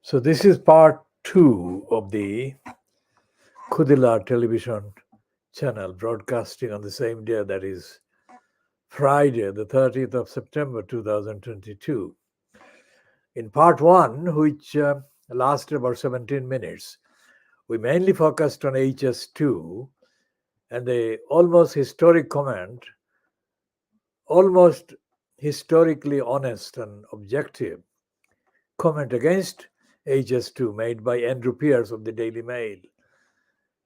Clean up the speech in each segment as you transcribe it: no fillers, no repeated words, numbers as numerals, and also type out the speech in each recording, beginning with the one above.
So this is part 2 of the KhoodeelaarTV television channel broadcasting on the same day, that is Friday, the 30th of September 2022. In part 1, which lasted about 17 minutes, we mainly focused on HS2 and the almost historically honest and objective comment against HS2 made by Andrew Pierce of the Daily Mail,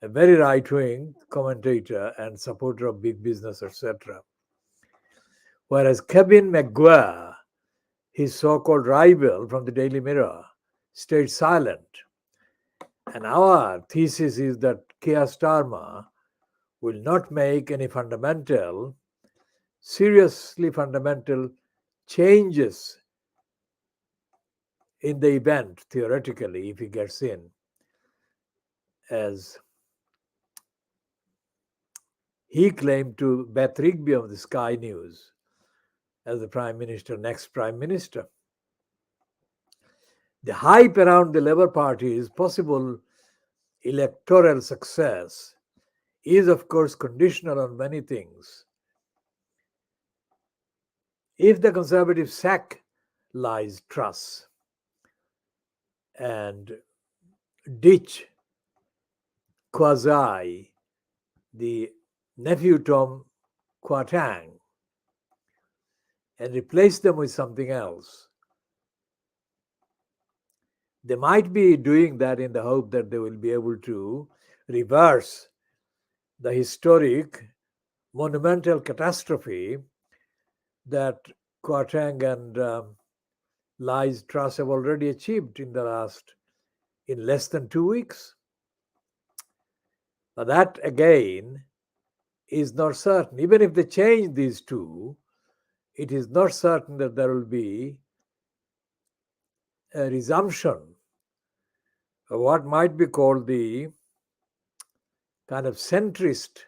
a very right-wing commentator and supporter of big business, etc. Whereas Kevin McGuire, his so-called rival from the Daily Mirror, stayed silent. And our thesis is that Keir Starmer will not make any seriously fundamental changes in the event, theoretically, if he gets in, as he claimed to Beth Rigby of the Sky News as the next prime minister. The hype around the Labour Party's possible electoral success is, of course, conditional on many things. If the Conservatives sack Liez Truss and ditch Quasi, the nephew Tom Kwarteng, and replace them with something else, they might be doing that in the hope that they will be able to reverse the historic monumental catastrophe that Kwarteng and Liez Truss have already achieved in less than 2 weeks. But that again is not certain. Even if they change these two, it is not certain that there will be a resumption of what might be called the kind of centrist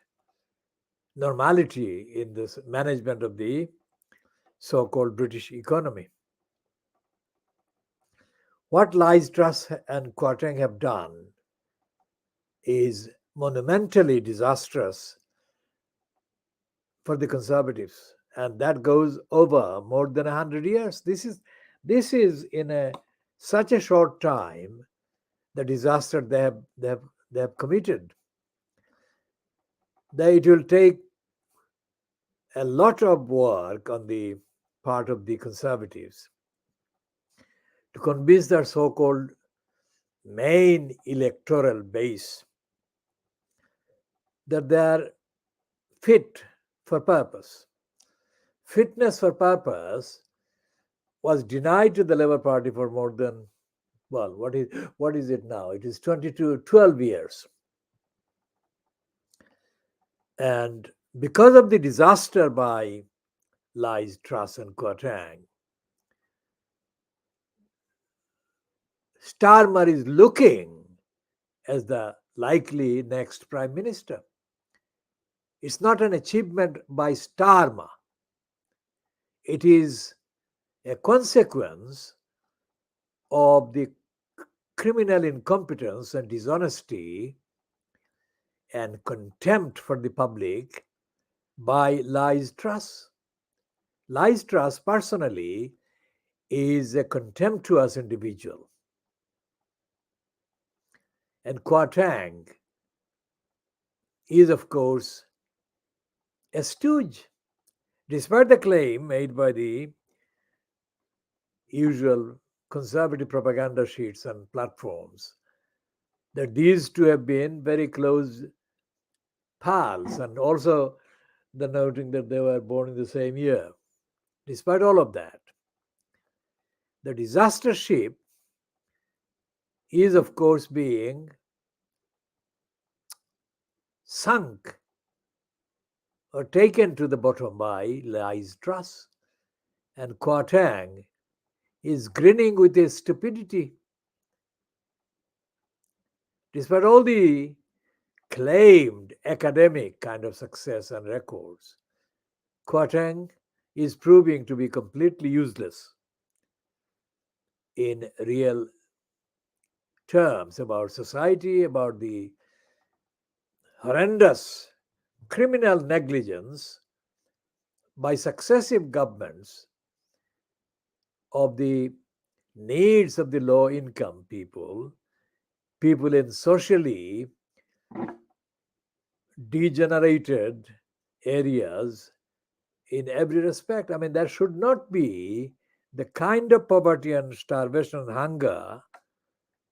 normality in this management of the so-called British economy. What Liez Truss and Kwarteng have done is monumentally disastrous for the Conservatives, and that goes over more than 100 years. This is in such a short time the disaster they have committed. That it will take a lot of work on the part of the Conservatives to convince their so-called main electoral base that they are fit for purpose. Fitness for purpose was denied to the Labour Party for more than, well, what is it now? It is 12 years. And because of the disaster by Liez Truss and Kwarteng, Starmer is looking as the likely next prime minister. It's not an achievement by Starmer. It is a consequence of the criminal incompetence and dishonesty and contempt for the public by Liez Truss. Liez Truss personally is a contemptuous individual. And Kwarteng is, of course, a stooge. Despite the claim made by the usual conservative propaganda sheets and platforms that these two have been very close pals, and also the noting that they were born in the same year. Despite all of that, the disaster ship is, of course, being sunk or taken to the bottom by Liez Truss, and Kwarteng is grinning with his stupidity. Despite all the claimed academic kind of success and records, Kwarteng is proving to be completely useless in real terms about society, about the horrendous criminal negligence by successive governments of the needs of the low income people, people in socially degenerated areas in every respect. I mean, there should not be the kind of poverty and starvation and hunger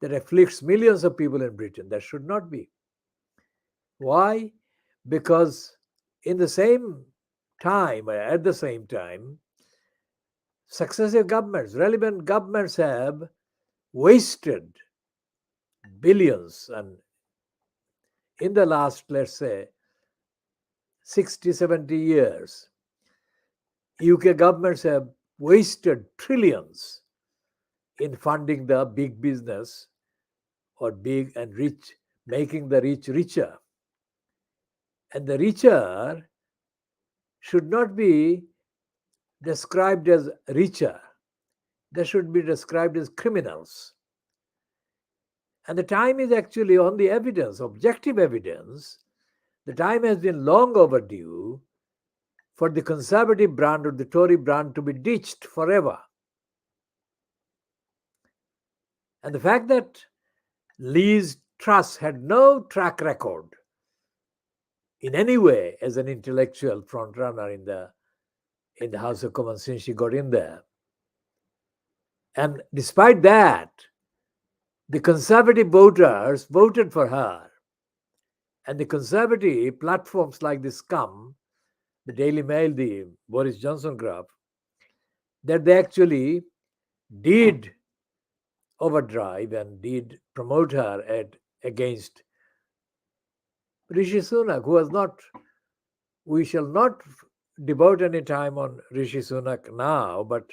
that afflicts millions of people in Britain. There should not be. Why? Because in the same time, at the same time, successive governments, relevant governments have wasted billions, and in the last, let's say, 60, 70 years, UK governments have wasted trillions in funding the big business or big and rich, making the rich richer. And the richer should not be described as richer. They should be described as criminals. And the time is actually on the evidence, objective evidence. The time has been long overdue for the conservative brand or the Tory brand to be ditched forever. And the fact that Liez Truss had no track record in any way as an intellectual frontrunner in the House of Commons since she got in there. And despite that, the conservative voters voted for her. And the conservative platforms like the Scum, the Daily Mail, the Boris Johnson group, that they actually did overdrive and did promote her against Rishi Sunak, who was not, we shall not devote any time on Rishi Sunak now, but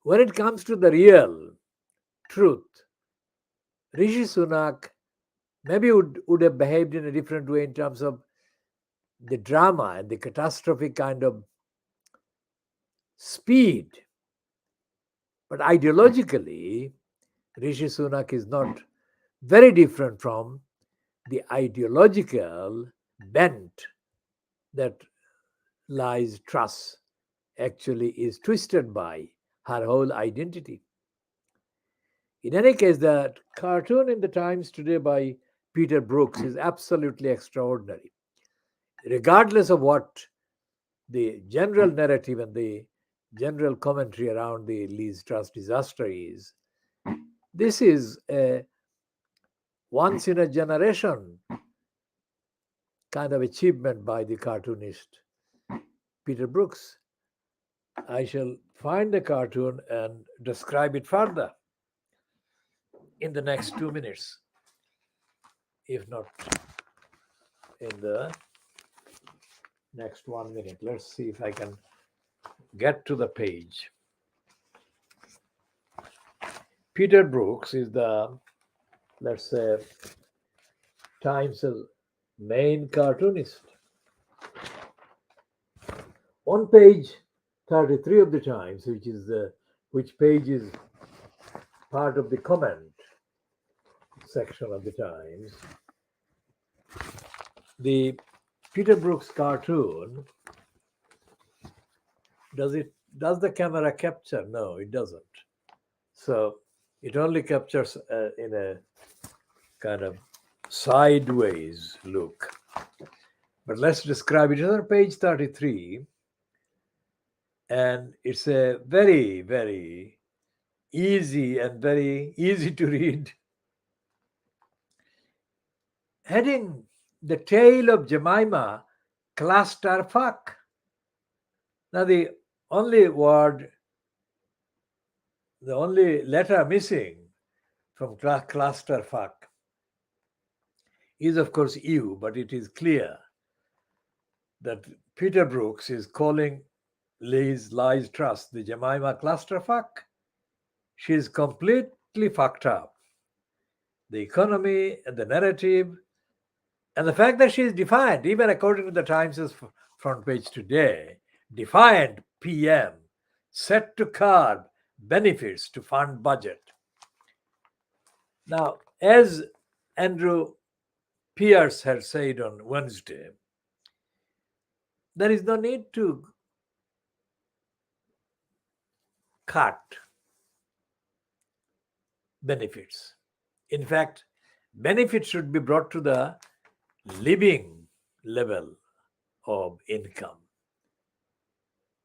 when it comes to the real truth, Rishi Sunak maybe would have behaved in a different way in terms of the drama and the catastrophic kind of speed. But ideologically, Rishi Sunak is not very different from the ideological bent that Liez Truss actually is twisted by, her whole identity. In any case, the cartoon in the Times today by Peter Brooks is absolutely extraordinary. Regardless of what the general narrative and the general commentary around the Liez Truss disaster is, this is a once in a generation kind of achievement by the cartoonist Peter Brooks. I shall find the cartoon and describe it further in the next 2 minutes, if not in the next 1 minute. Let's see if I can get to the page. Peter Brooks is the, let's say, Times' main cartoonist. On page 33 of the Times, which page is part of the comment section of the Times, the Peter Brooks cartoon, does the camera capture? No, it doesn't. So it only captures in a kind of sideways look. But let's describe it. It's on page 33, and it's a very, very easy and very easy to read heading: The Tale of Jemima Clusterfuck. Now the only letter missing from clusterfuck is of course U, but it is clear that Peter Brooks is calling Liez Truss the Jemima clusterfuck. She is completely fucked up. The economy and the narrative and the fact that she is defiant, even according to the Times' front page today, defiant PM, set to curb benefits to fund budget. Now, as Andrew Pierce had said on Wednesday, there is no need to cut benefits. In fact, benefits should be brought to the living level of income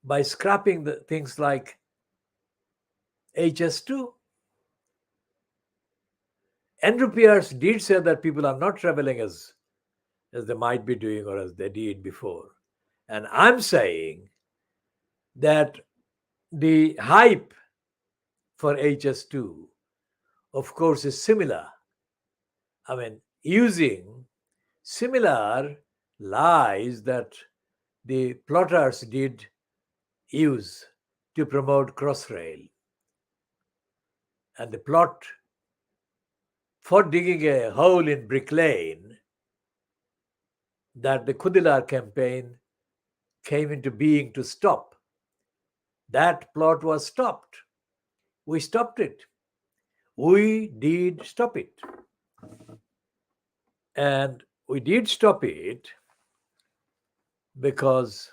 by scrapping the things like HS2. Andrew Pierce did say that people are not traveling as they might be doing or as they did before. And I'm saying that the hype for HS2, of course, is similar. I mean, using similar lies that the plotters did use to promote Crossrail. And the plot for digging a hole in Brick Lane that the KhoodeelaarTV campaign came into being to stop. That plot was stopped. We stopped it. We did stop it. And we did stop it because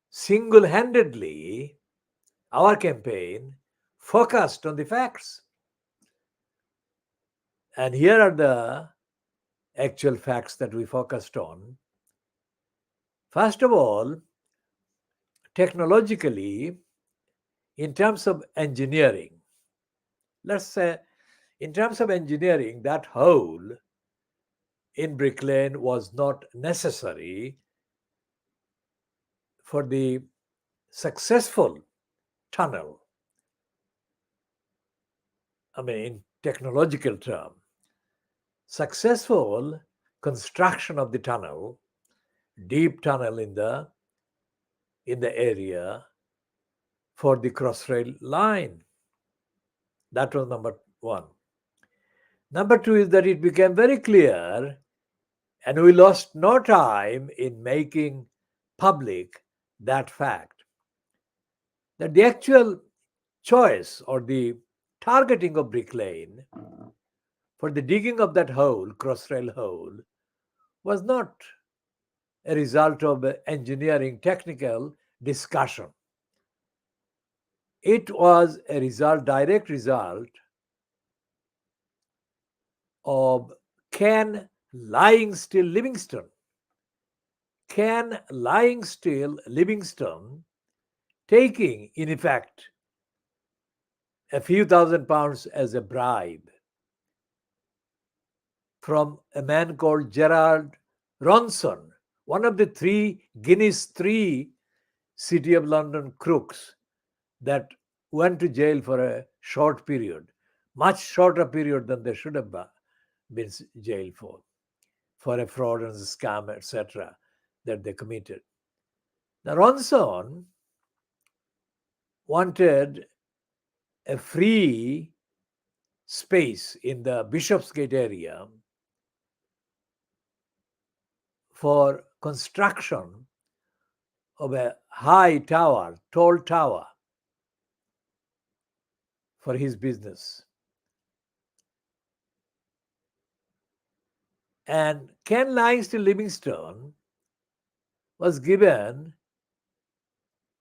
single-handedly our campaign focused on the facts. And here are the actual facts that we focused on. First of all, technologically, in terms of engineering, let's say in terms of engineering, that hole in Brick Lane was not necessary for the successful tunnel. I mean, in technological term, successful construction of the tunnel, deep tunnel in the area for the Crossrail line. That was number one. Number two is that it became very clear, and we lost no time in making public that fact, that the actual choice or the targeting of Brick Lane for the digging of that hole, Crossrail hole, was not a result of engineering technical discussion. It was a direct result of Ken lying still Livingstone. Ken lying still Livingstone taking, in effect, a few £1,000s as a bribe from a man called Gerard Ronson, one of the Guinness 3 City of London crooks that went to jail for a short period, much shorter period than they should have been jailed for a fraud and scam, etc., that they committed. Now, Ronson wanted a free space in the Bishopsgate area for construction of a high tower, tall tower, for his business. And Ken Livingstone Livingstone was given,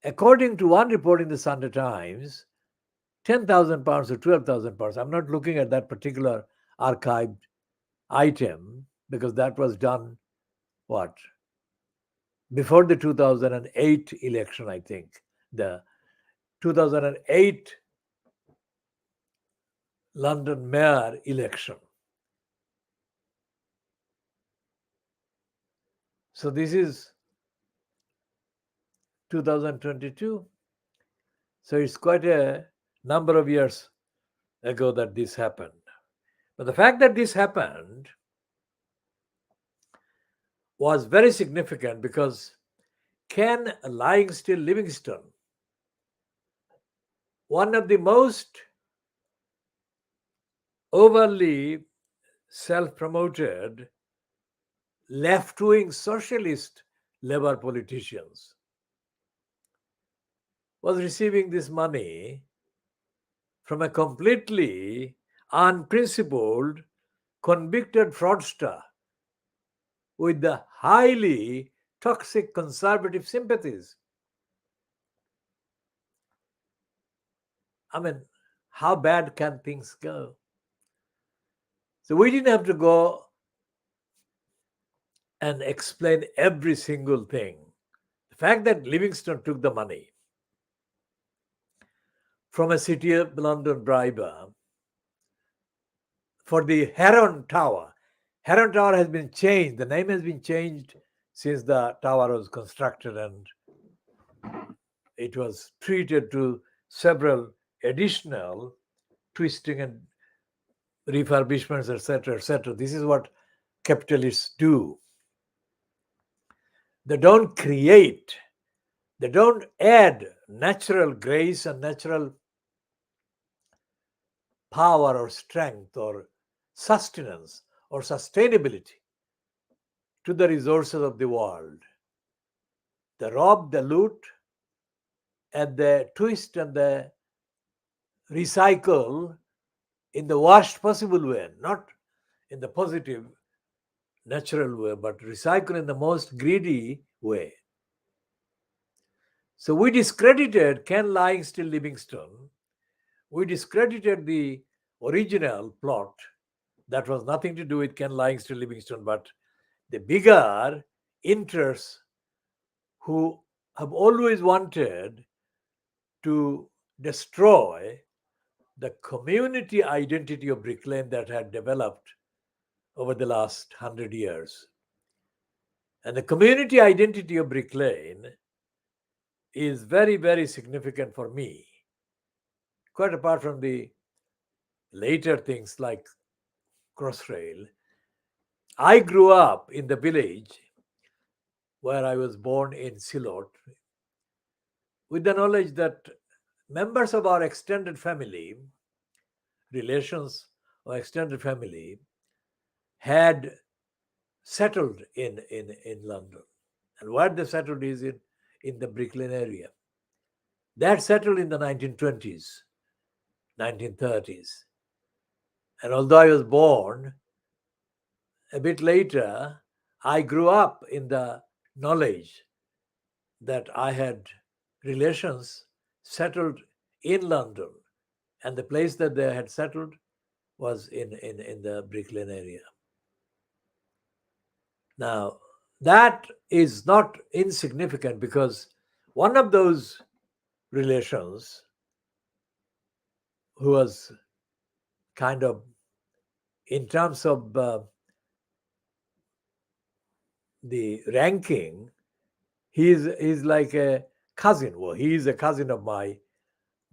according to one report in the Sunday Times, £10,000 or £12,000. I'm not looking at that particular archived item because that was done, before the 2008 election, I think. The 2008 London mayor election. So this is 2022. So it's quite a number of years ago that this happened. But the fact that this happened was very significant because Ken lying still Livingstone, one of the most overly self-promoted left-wing socialist Labour politicians, was receiving this money from a completely unprincipled, convicted fraudster with the highly toxic conservative sympathies. I mean, how bad can things go? So we didn't have to go and explain every single thing. The fact that Livingstone took the money from a City of London briber for the Heron Tower. Heron Tower has been changed. The name has been changed since the tower was constructed, and it was treated to several additional twisting and refurbishments, etc., etc. This is what capitalists do. They don't create, they don't add natural grace and natural power or strength or sustenance or sustainability to the resources of the world. They rob, they loot, and they twist and they recycle in the worst possible way, not in the positive, natural way, but recycle in the most greedy way. So we discredited Ken lying still Livingstone. We discredited the original plot that was nothing to do with Ken lying still Livingstone, but the bigger interests who have always wanted to destroy the community identity of Brick Lane that had developed over the last 100 years. And the community identity of Brick Lane is very, very significant for me, quite apart from the later things like Crossrail. I grew up in the village where I was born in Silot with the knowledge that members of our extended family, relations or extended family, had settled in London. And where they settled is in the Brick Lane area. They had settled in the 1920s, 1930s. And although I was born a bit later, I grew up in the knowledge that I had relations settled in London, and the place that they had settled was in the Brick Lane area. Now, that is not insignificant because one of those relations who was kind of, in terms of the ranking, he's like a cousin. Well, he is a cousin of my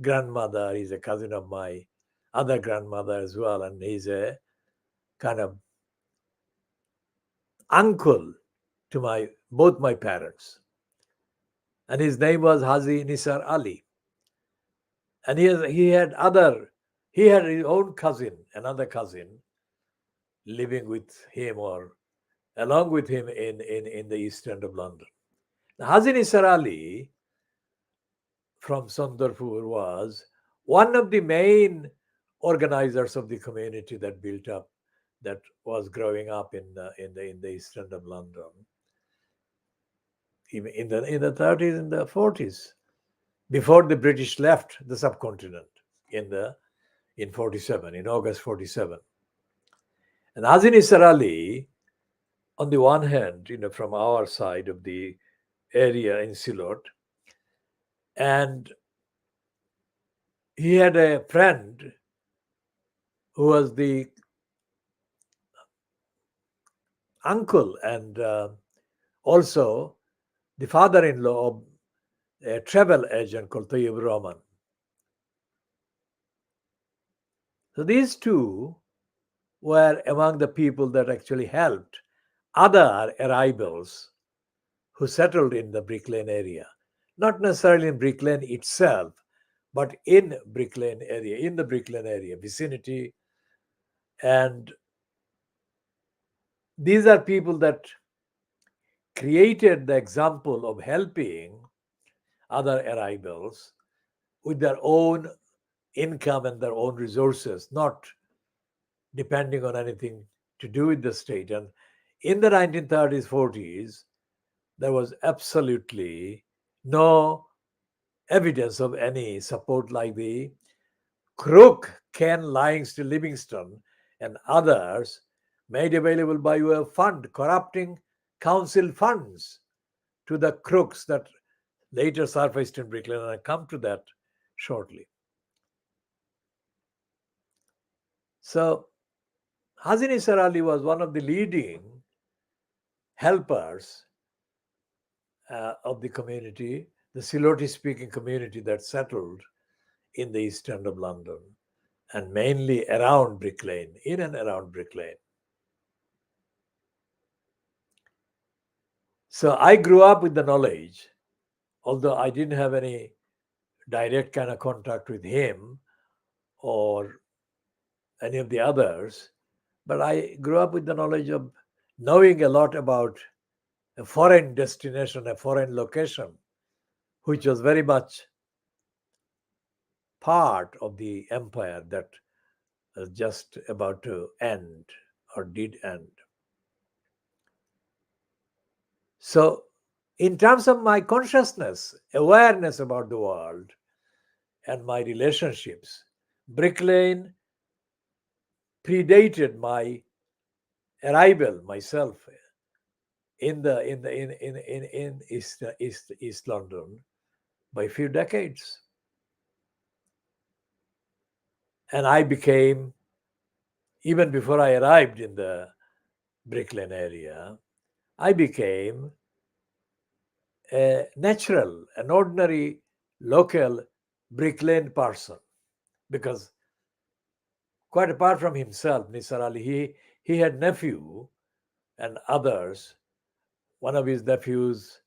grandmother. He's a cousin of my other grandmother as well, and he's a kind of uncle to both my parents. And his name was Haji Nisar Ali. And he had his own cousin, another cousin, living with him or along with him in the east end of London. Now, Haji Nisar Ali from Sundarpur was one of the main organizers of the community that built up, that was growing up in the east end of London, even in the 30s and the 40s, before the British left the subcontinent in 47, in August 47. And Haji Nisar Ali, on the one hand, from our side of the area in Silot, and he had a friend who was the uncle and also the father-in-law of a travel agent called Tayyib Rahman. So these two were among the people that actually helped other arrivals who settled in the Brick Lane area. Not necessarily in Brick Lane itself, but in the Brick Lane area vicinity. And these are people that created the example of helping other arrivals with their own income and their own resources, not depending on anything to do with the state. And in the 1930s, 40s, there was absolutely no evidence of any support like the crook Ken Lyings to Livingston and others made available by way of fund, corrupting council funds to the crooks that later surfaced in Brickland, and I'll come to that shortly. So, Hazi Nisar Ali was one of the leading helpers of the community, the Siloti-speaking community that settled in the East End of London, and mainly around Brick Lane, in and around Brick Lane. So I grew up with the knowledge, although I didn't have any direct kind of contact with him or any of the others, but I grew up with the knowledge of knowing a lot about a foreign destination, a foreign location, which was very much part of the empire that was just about to end or did end. So, in terms of my consciousness, awareness about the world, and my relationships, Brick Lane predated my arrival myself in East London by a few decades. And I became, even before I arrived in the Brick Lane area, I became a natural, an ordinary local Brick Lane person, because quite apart from himself, Nisar Ali, he had nephew and others. One of his nephews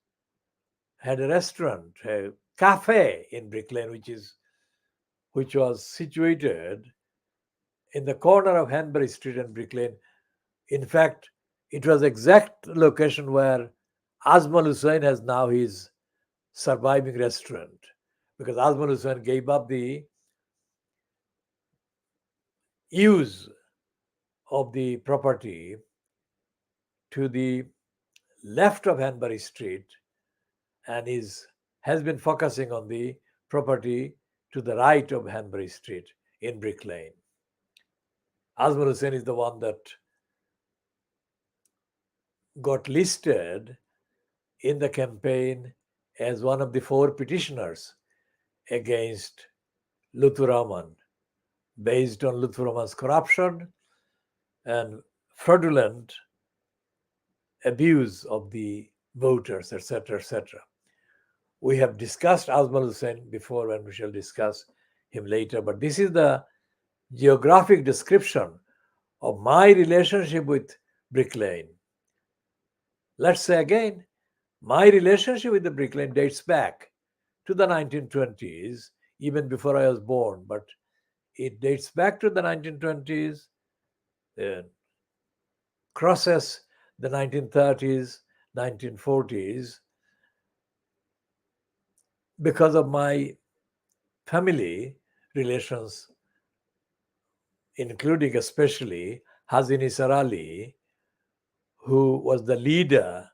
had a restaurant, a cafe in Brick Lane, which was situated in the corner of Hanbury Street and Brick Lane. In fact, it was exact location where Azmal Hussain has now his surviving restaurant, because Azmal Hussain gave up the use of the property to the left of Hanbury Street and has been focusing on the property to the right of Hanbury Street in Brick Lane. Azmal Hussain is the one that got listed in the campaign as one of the 4 petitioners against Lutfur Rahman, based on Lutfur Rahman's corruption and fraudulent abuse of the voters, etc., etc. We have discussed Azmal Hussain before, and we shall discuss him later, but this is the geographic description of my relationship with Brick Lane. Let's say again, my relationship with the Brick Lane dates back to the 1920s, even before I was born, but it dates back to the 1920s, crosses the 1930s, 1940s, because of my family relations, including especially Hazi Nisar Ali, who was the leader,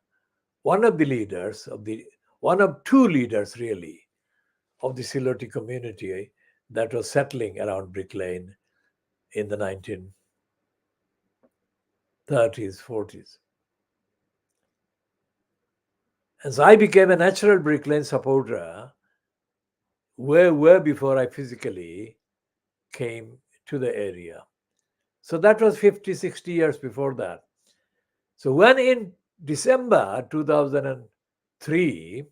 one of 2 leaders really, of the Siloti community that was settling around Brick Lane in the 1930s, 40s. And so I became a natural Brick Lane supporter way before I physically came to the area. So that was 50, 60 years before that. So when in December 2003,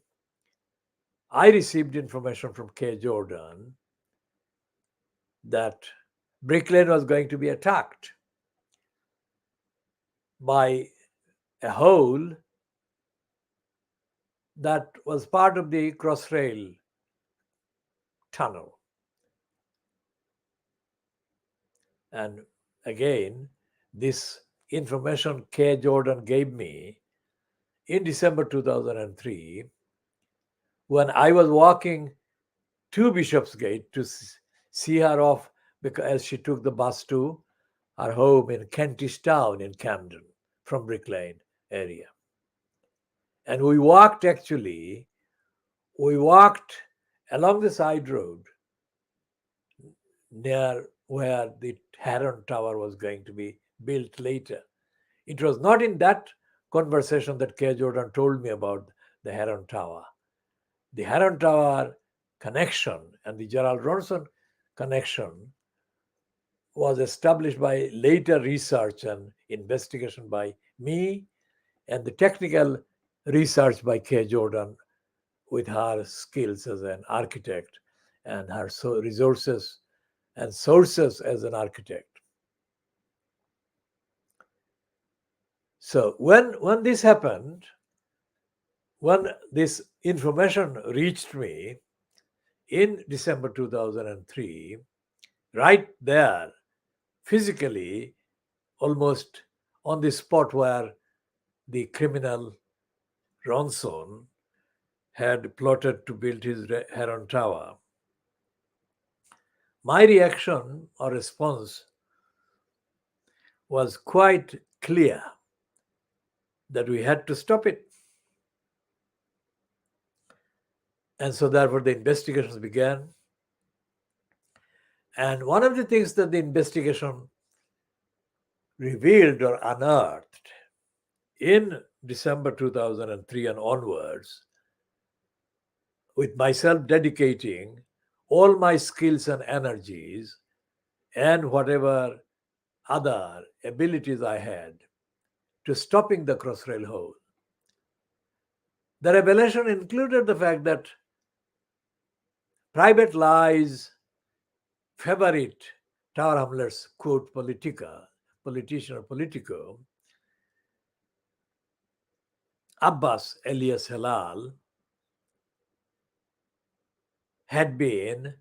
I received information from K. Jordan that Brick Lane was going to be attacked by a hole that was part of the Crossrail tunnel. And again, this information K. Jordan gave me in December 2003 when I was walking to Bishopsgate to see her off, because as she took the bus to our home in Kentish Town in Camden from Brick Lane area. And we walked along the side road near where the Heron Tower was going to be built later. It was not in that conversation that K. Jordan told me about the Heron Tower. The Heron Tower connection and the Gerald Ronson connection was established by later research and investigation by me, and the technical research by K. Jordan with her skills as an architect and her resources and sources as an architect. So when this happened, when this information reached me in December 2003, right there, physically, almost on the spot where the criminal Ronson had plotted to build his Heron Tower, my reaction or response was quite clear that we had to stop it. And so therefore the investigations began. And one of the things that the investigation revealed or unearthed in December 2003 and onwards, with myself dedicating all my skills and energies and whatever other abilities I had to stopping the Crossrail hole. The revelation included the fact that Private Liez' favorite Tower Hamlets, quote, politician or politico, Abbas alias Halal, had been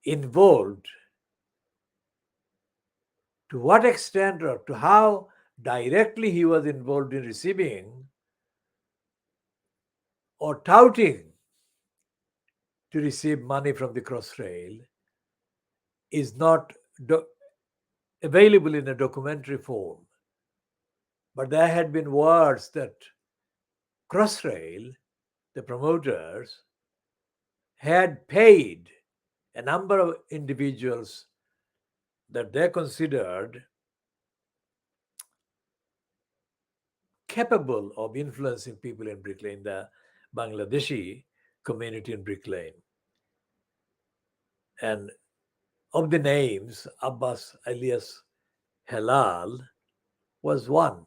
involved. To what extent or to how directly he was involved in receiving or touting to receive money from the Crossrail is not available in a documentary form. But there had been words that Crossrail, the promoters, had paid a number of individuals that they considered capable of influencing people in Brick Lane, the Bangladeshi community in Brick Lane. And of the names, Abbas alias Halal was one.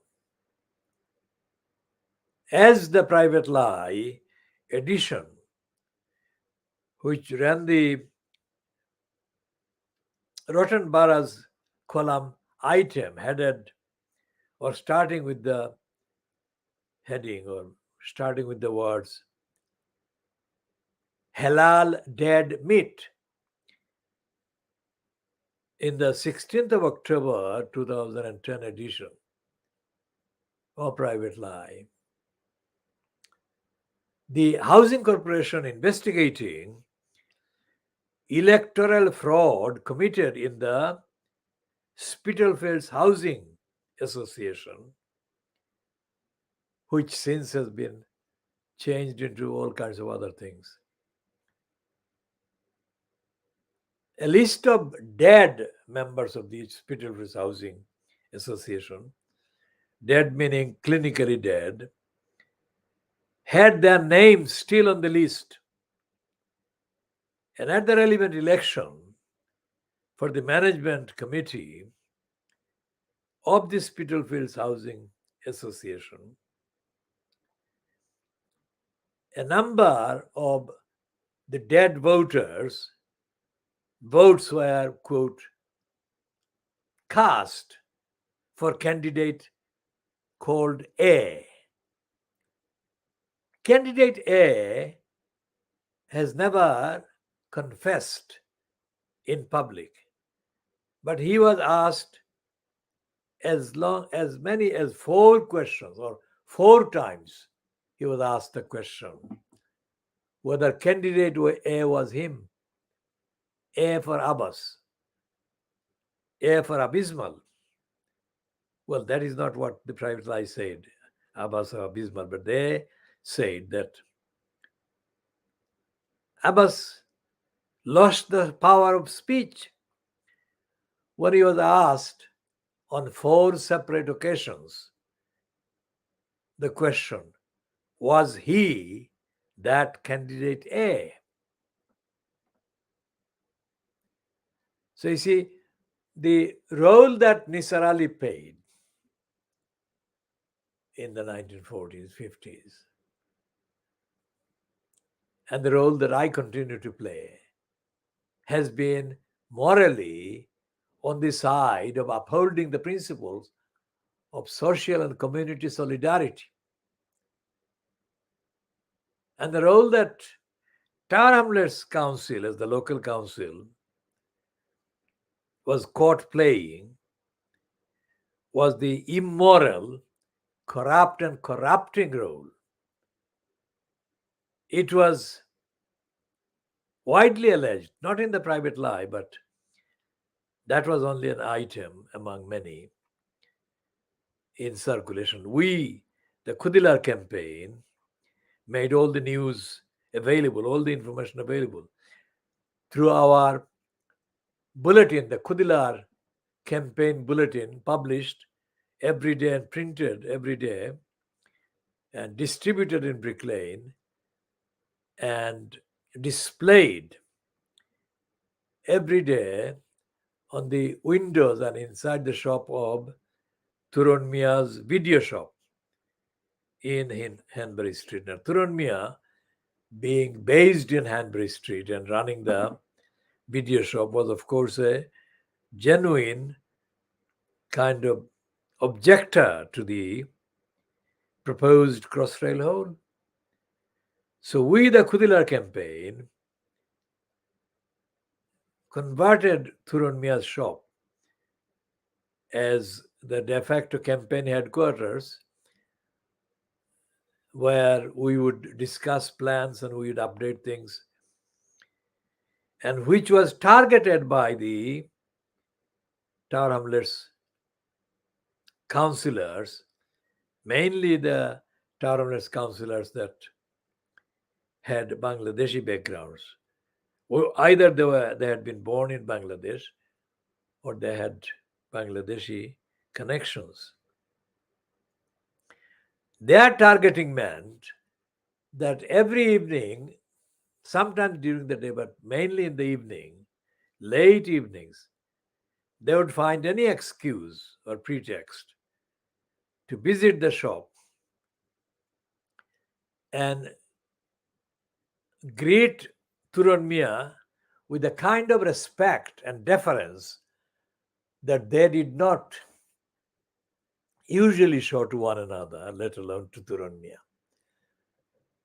As the Private Lie edition, which ran the Rotten Borough's column item headed or starting with the heading or starting with the words Halal Dead Meat, in the 16th of October 2010 edition of Private Lie, the Housing Corporation investigating electoral fraud committed in the Spitalfields Housing Association, which since has been changed into all kinds of other things. A list of dead members of the Spitalfields Housing Association, dead meaning clinically dead, had their names still on the list. And at the relevant election for the management committee of the Spitalfields Housing Association, a number of the dead votes were, quote, cast for candidate called A. Candidate A has never confessed in public, but he was asked as many as 4 questions, or 4 times he was asked the question whether candidate A was him. A for Abbas. A for abysmal. Well, that is not what the Private Lie said, Abbas or abysmal, but they said that Abbas lost the power of speech when he was asked on 4 separate occasions the question, was he that candidate A? So you see, the role that Nisar Ali played in the 1940s, 50s, and the role that I continue to play has been morally on the side of upholding the principles of social and community solidarity. And the role that Tower Hamlets Council, as the local council, was caught playing was the immoral, corrupt, and corrupting role. It was widely alleged, not in the Private Lie, but that was only an item among many in circulation. We, the Khoodeelaar campaign, made all the news available, all the information available through our bulletin, the Khoodeelaar campaign bulletin, published every day and printed every day and distributed in Brick Lane and displayed every day on the windows and inside the shop of Turon Mia's video shop in Hanbury Street. Now, Turon Mia, being based in Hanbury Street and running the video shop, was, of course, a genuine kind of objector to the proposed Crossrail hole. So we, the Khoodeelaar campaign, converted Turon Mia's shop as the de facto campaign headquarters, where we would discuss plans and we would update things, and which was targeted by the Tower Hamlets councillors, mainly the Tower Hamlets councillors that had Bangladeshi backgrounds. Or either they had been born in Bangladesh or they had Bangladeshi connections. Their targeting meant that every evening, sometimes during the day, but mainly in the evening, late evenings, they would find any excuse or pretext to visit the shop and greet Turon Mia with a kind of respect and deference that they did not usually show to one another, let alone to Turon Mia.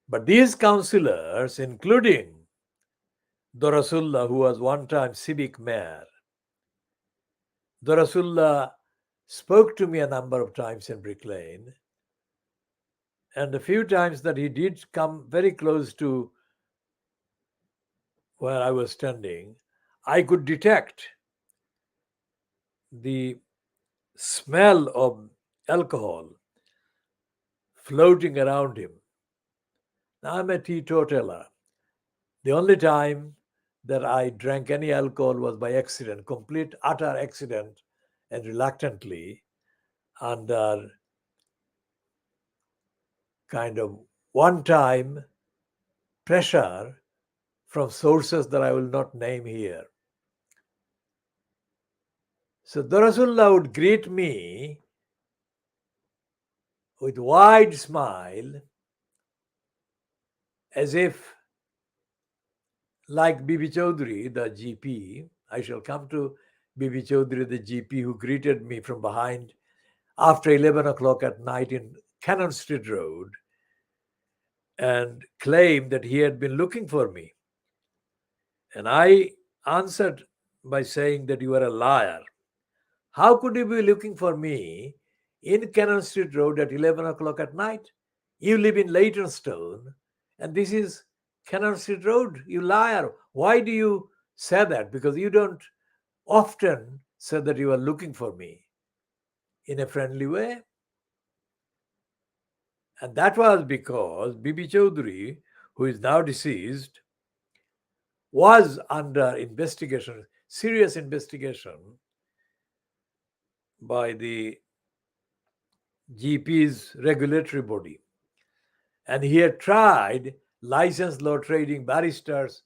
But these councillors, including Dorasullah, who was one time civic mayor, Dorasullah spoke to me a number of times in Brick Lane, and a few times that he did come very close to where I was standing, I could detect the smell of alcohol floating around him. Now, I'm a teetotaler. The only time that I drank any alcohol was by accident, complete, utter accident, and reluctantly under kind of one-time pressure from sources that I will not name here. So Dorasullah would greet me with wide smile, as if, like Bibi Chaudhry, the GP, I shall come to Bibi Chaudhry, the GP, who greeted me from behind after 11 o'clock at night in Cannon Street Road and claimed that he had been looking for me. And I answered by saying that you are a liar. How could you be looking for me in Cannon Street Road at 11 o'clock at night? You live in Leytonstone, and this is Cannon Street Road. You liar. Why do you say that? Because you don't often said that you were looking for me in a friendly way. And that was because Bibi Chaudhry, who is now deceased, was under investigation, serious investigation by the GP's regulatory body. And he had tried licensed law trading barristers,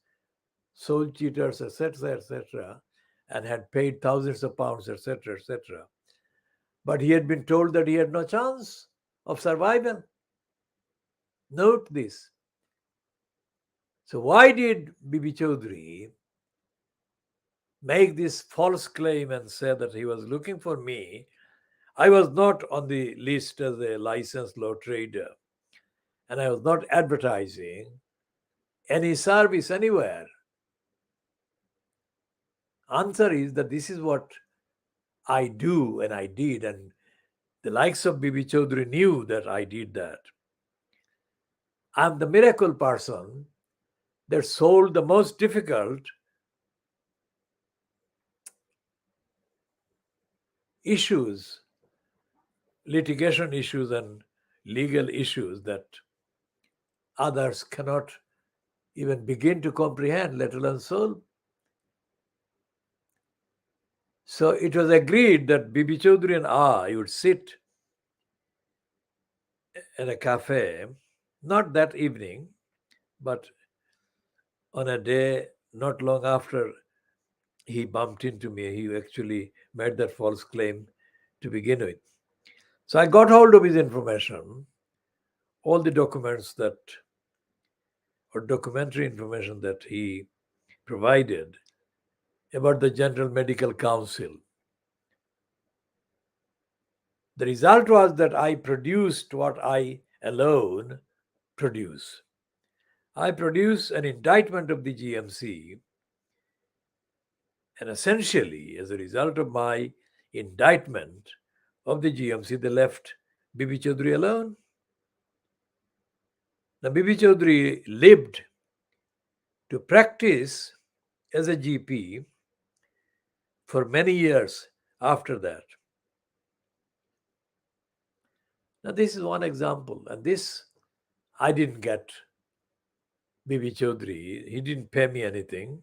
soul cheaters, etc., and had paid thousands of pounds, etc., etc. But he had been told that he had no chance of survival. Note this. So why did Bibi Chaudhry make this false claim and say that he was looking for me? I was not on the list as a licensed law trader, and I was not advertising any service anywhere. Answer is that this is what I do and I did, and the likes of Bibi Chaudhry knew that I did that. I'm the miracle person that solved the most difficult issues, litigation issues and legal issues that others cannot even begin to comprehend, let alone solve. So it was agreed that Bibi Chaudhry and I would sit in a cafe, not that evening, but on a day not long after he bumped into me. He actually made that false claim to begin with. So I got hold of his information, all the documents that, or documentary information that he provided about the General Medical Council. The result was that I produced what I alone produce. I produce an indictment of the GMC, and essentially, as a result of my indictment of the GMC, they left Bibi Chaudhry alone. Now, Bibi Chaudhry lived to practice as a GP for many years after that. Now, this is one example, and this I didn't get Bibi Chaudhry. He didn't pay me anything.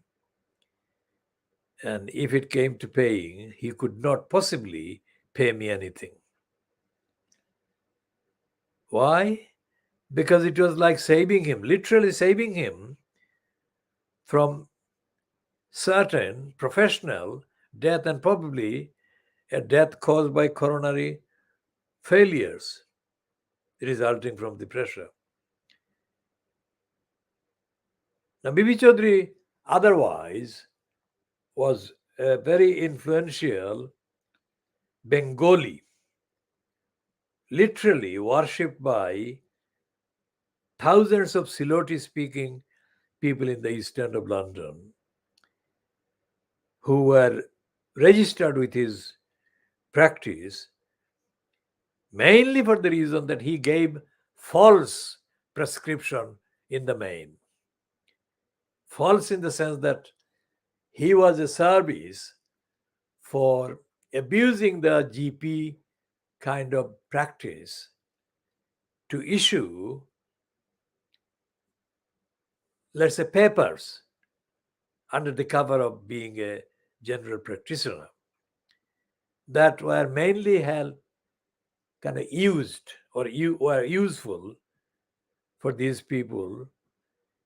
And if it came to paying, he could not possibly pay me anything. Why? Because it was like saving him, literally saving him from certain professional death, and probably a death caused by coronary failures resulting from the pressure. Now, Bibi Chaudhry otherwise was a very influential Bengali, literally worshipped by thousands of Siloti speaking people in the east end of London, who were registered with his practice mainly for the reason that he gave false prescription in the main. False in the sense that he was a service for abusing the GP kind of practice to issue, let's say, papers under the cover of being a general practitioner that were mainly held kind of used or were useful for these people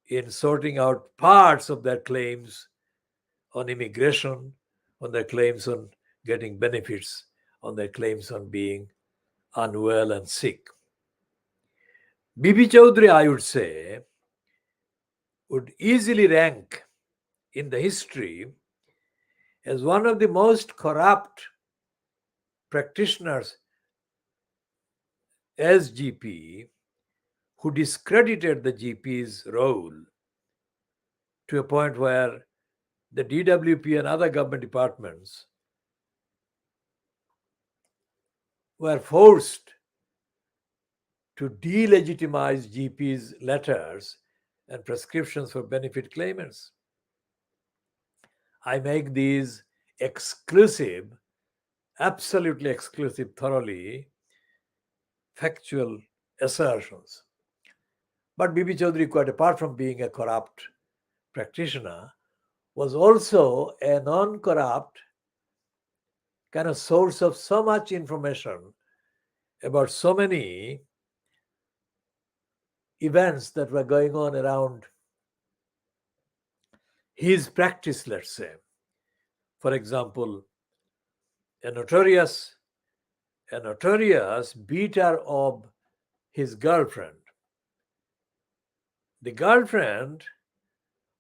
in sorting out parts of their claims on immigration, on their claims on getting benefits, on their claims on being unwell and sick. Bibi Chaudhry, I would say, would easily rank in the history as one of the most corrupt practitioners as GP who discredited the GP's role to a point where the DWP and other government departments were forced to delegitimize GP's letters and prescriptions for benefit claimants. I make these exclusive, absolutely exclusive, thoroughly factual assertions. But Bibi Chaudhry, quite apart from being a corrupt practitioner, was also a non-corrupt kind of source of so much information about so many events that were going on around his practice, let's say. For example, a notorious beater of his girlfriend. The girlfriend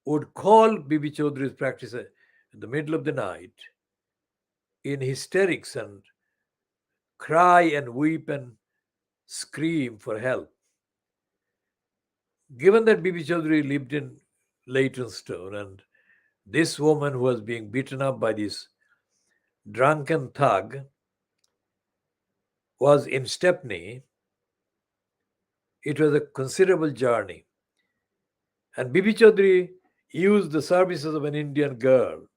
would call Bibi Chaudhry's practice in the middle of the night in hysterics and cry and weep and scream for help. Given that Bibi Chaudhry lived in Leytonstone and this woman who was being beaten up by this drunken thug was in Stepney, it was a considerable journey. And Bibi Chaudhry used the services of an Indian girl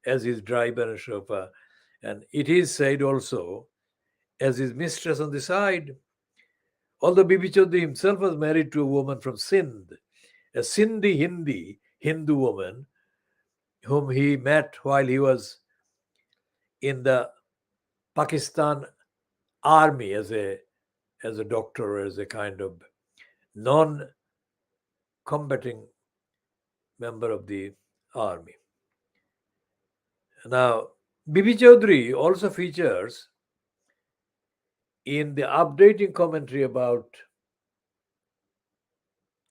as his driver and chauffeur. And it is said also as his mistress on the side. Although Bibi Chaudhry himself was married to a woman from Sindh, a Sindhi Hindu woman, whom he met while he was in the Pakistan army as a doctor, as a kind of non-combating member of the army. Now, Bibi Chaudhry also features in the updating commentary about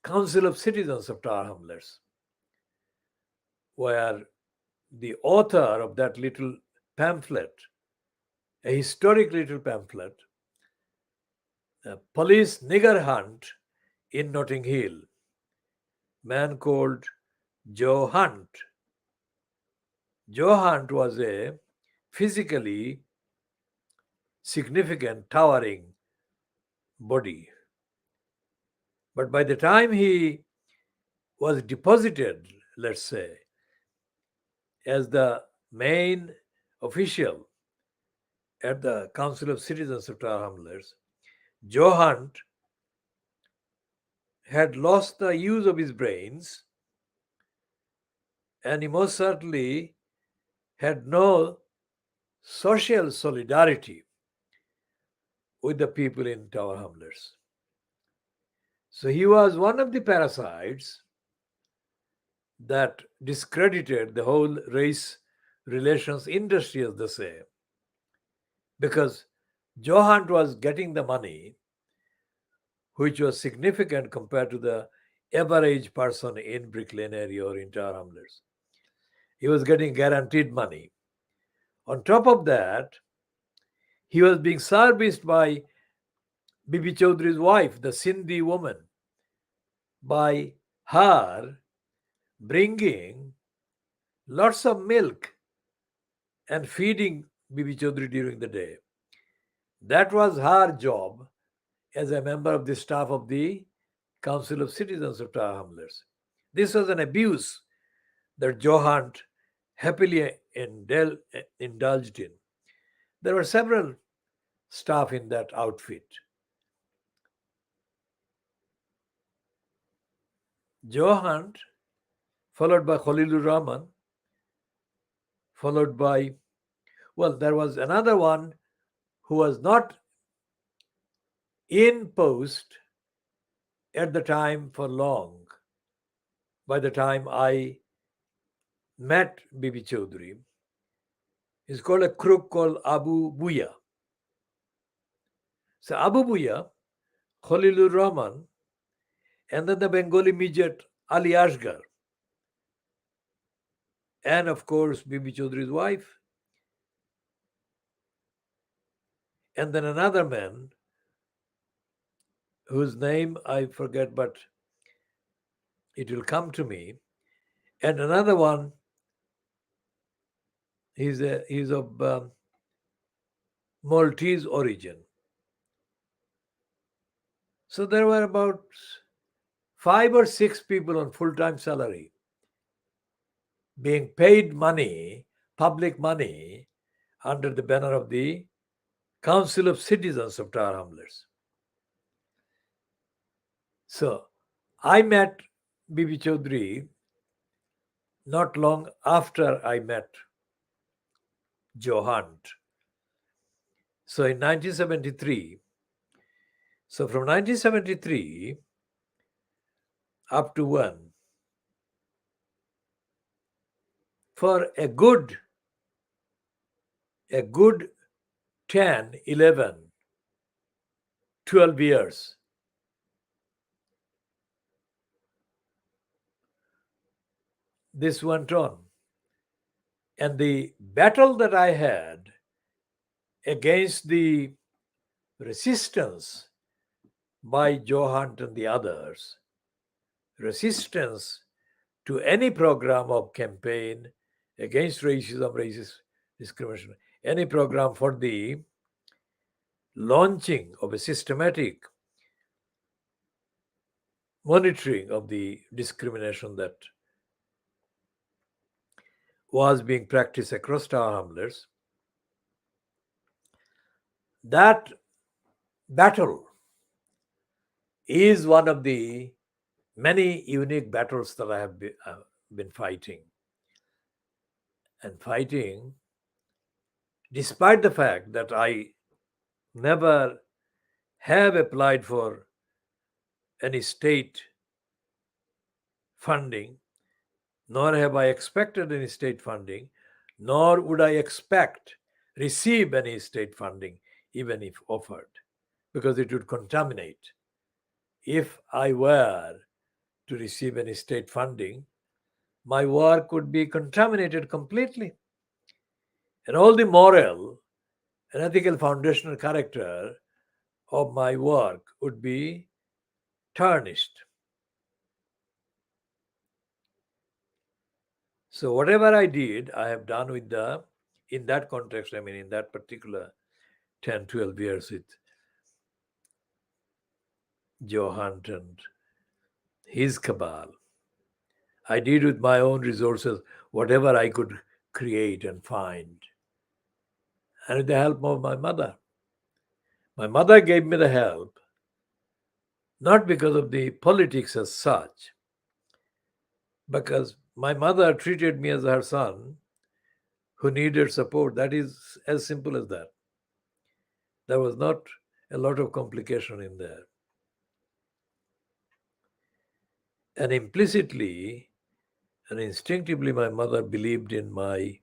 Council of Citizens of Tower Hamlets, where the author of that little pamphlet, a historic little pamphlet, a police nigger hunt in Notting Hill, man called Joe Hunt. Joe Hunt was a physically significant, towering body. But by the time he was deposited, let's say, as the main official at the Council of Citizens of Tower Hamlets, Joe Hunt had lost the use of his brains, and he most certainly had no social solidarity with the people in Tower Hamlets. So he was one of the parasites that discredited the whole race relations industry, as they say, because Joe Hunt was getting the money, which was significant compared to the average person in Brick Lane area or in Tower Hamlets. He was getting guaranteed money. On top of that, he was being serviced by Bibi Chaudhry's wife, the Sindhi woman, by her bringing lots of milk and feeding Bibi Chaudhry during the day. That was her job as a member of the staff of the Council of Citizens of Tower Hamlets. This was an abuse that Joe Hunt happily indulged in. There were several staff in that outfit. Joe Hunt, followed by Khalilur Rahman, followed by, well, there was another one who was not in post at the time for long. By the time I met Bibi Chaudhry, he's called a crook called Abu Buya. So Abu Buya, Khalilur Rahman, and then the Bengali midget Ali Asghar, and of course Bibi Chaudhry's wife, and then another man whose name I forget, but it will come to me, and another one, he's of Maltese origin. So there were about 5 or 6 people on full-time salary being paid money public money under the banner of the Council of Citizens of Tower Hamlets. So I met Bibi Chaudhry not long after I met Joe Hunt. So in 1973, so from 1973 up to one, for a good 10, 11, 12 years, this went on. And the battle that I had against the resistance by Joe Hunt and the others, resistance to any program of campaign against racism, racist discrimination, any program for the launching of a systematic monitoring of the discrimination that was being practiced across Tower Hamlets, that battle is one of the many unique battles that I have been fighting. And fighting despite the fact that I never have applied for any state funding, nor have I expected any state funding, nor would I expect receive any state funding, even if offered, because it would contaminate. If I were to receive any state funding, my work would be contaminated completely. And all the moral and ethical foundational character of my work would be tarnished. So whatever I did, I have done with in that context, I mean, in that particular 10, 12 years with Joe Hunt and his cabal. I did with my own resources whatever I could create and find. And with the help of my mother. My mother gave me the help, not because of the politics as such, because my mother treated me as her son who needed support. That is as simple as that. There was not a lot of complication in there. And implicitly and instinctively, my mother believed in my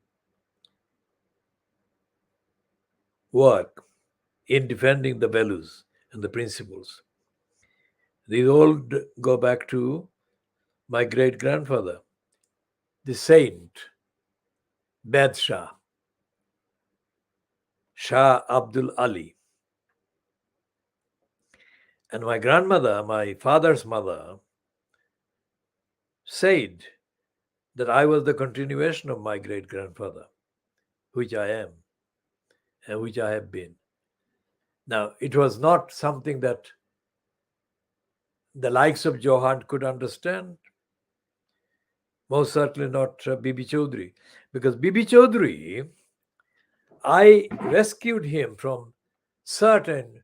work in defending the values and the principles. These all go back to my great-grandfather, the saint, Badshah, Shah Abdul Ali. And my grandmother, my father's mother, said that I was the continuation of my great-grandfather, which I am and which I have been. Now, it was not something that the likes of Joe Hunt could understand. Most certainly not Bibi Chaudhry. Because Bibi Chaudhry, I rescued him from certain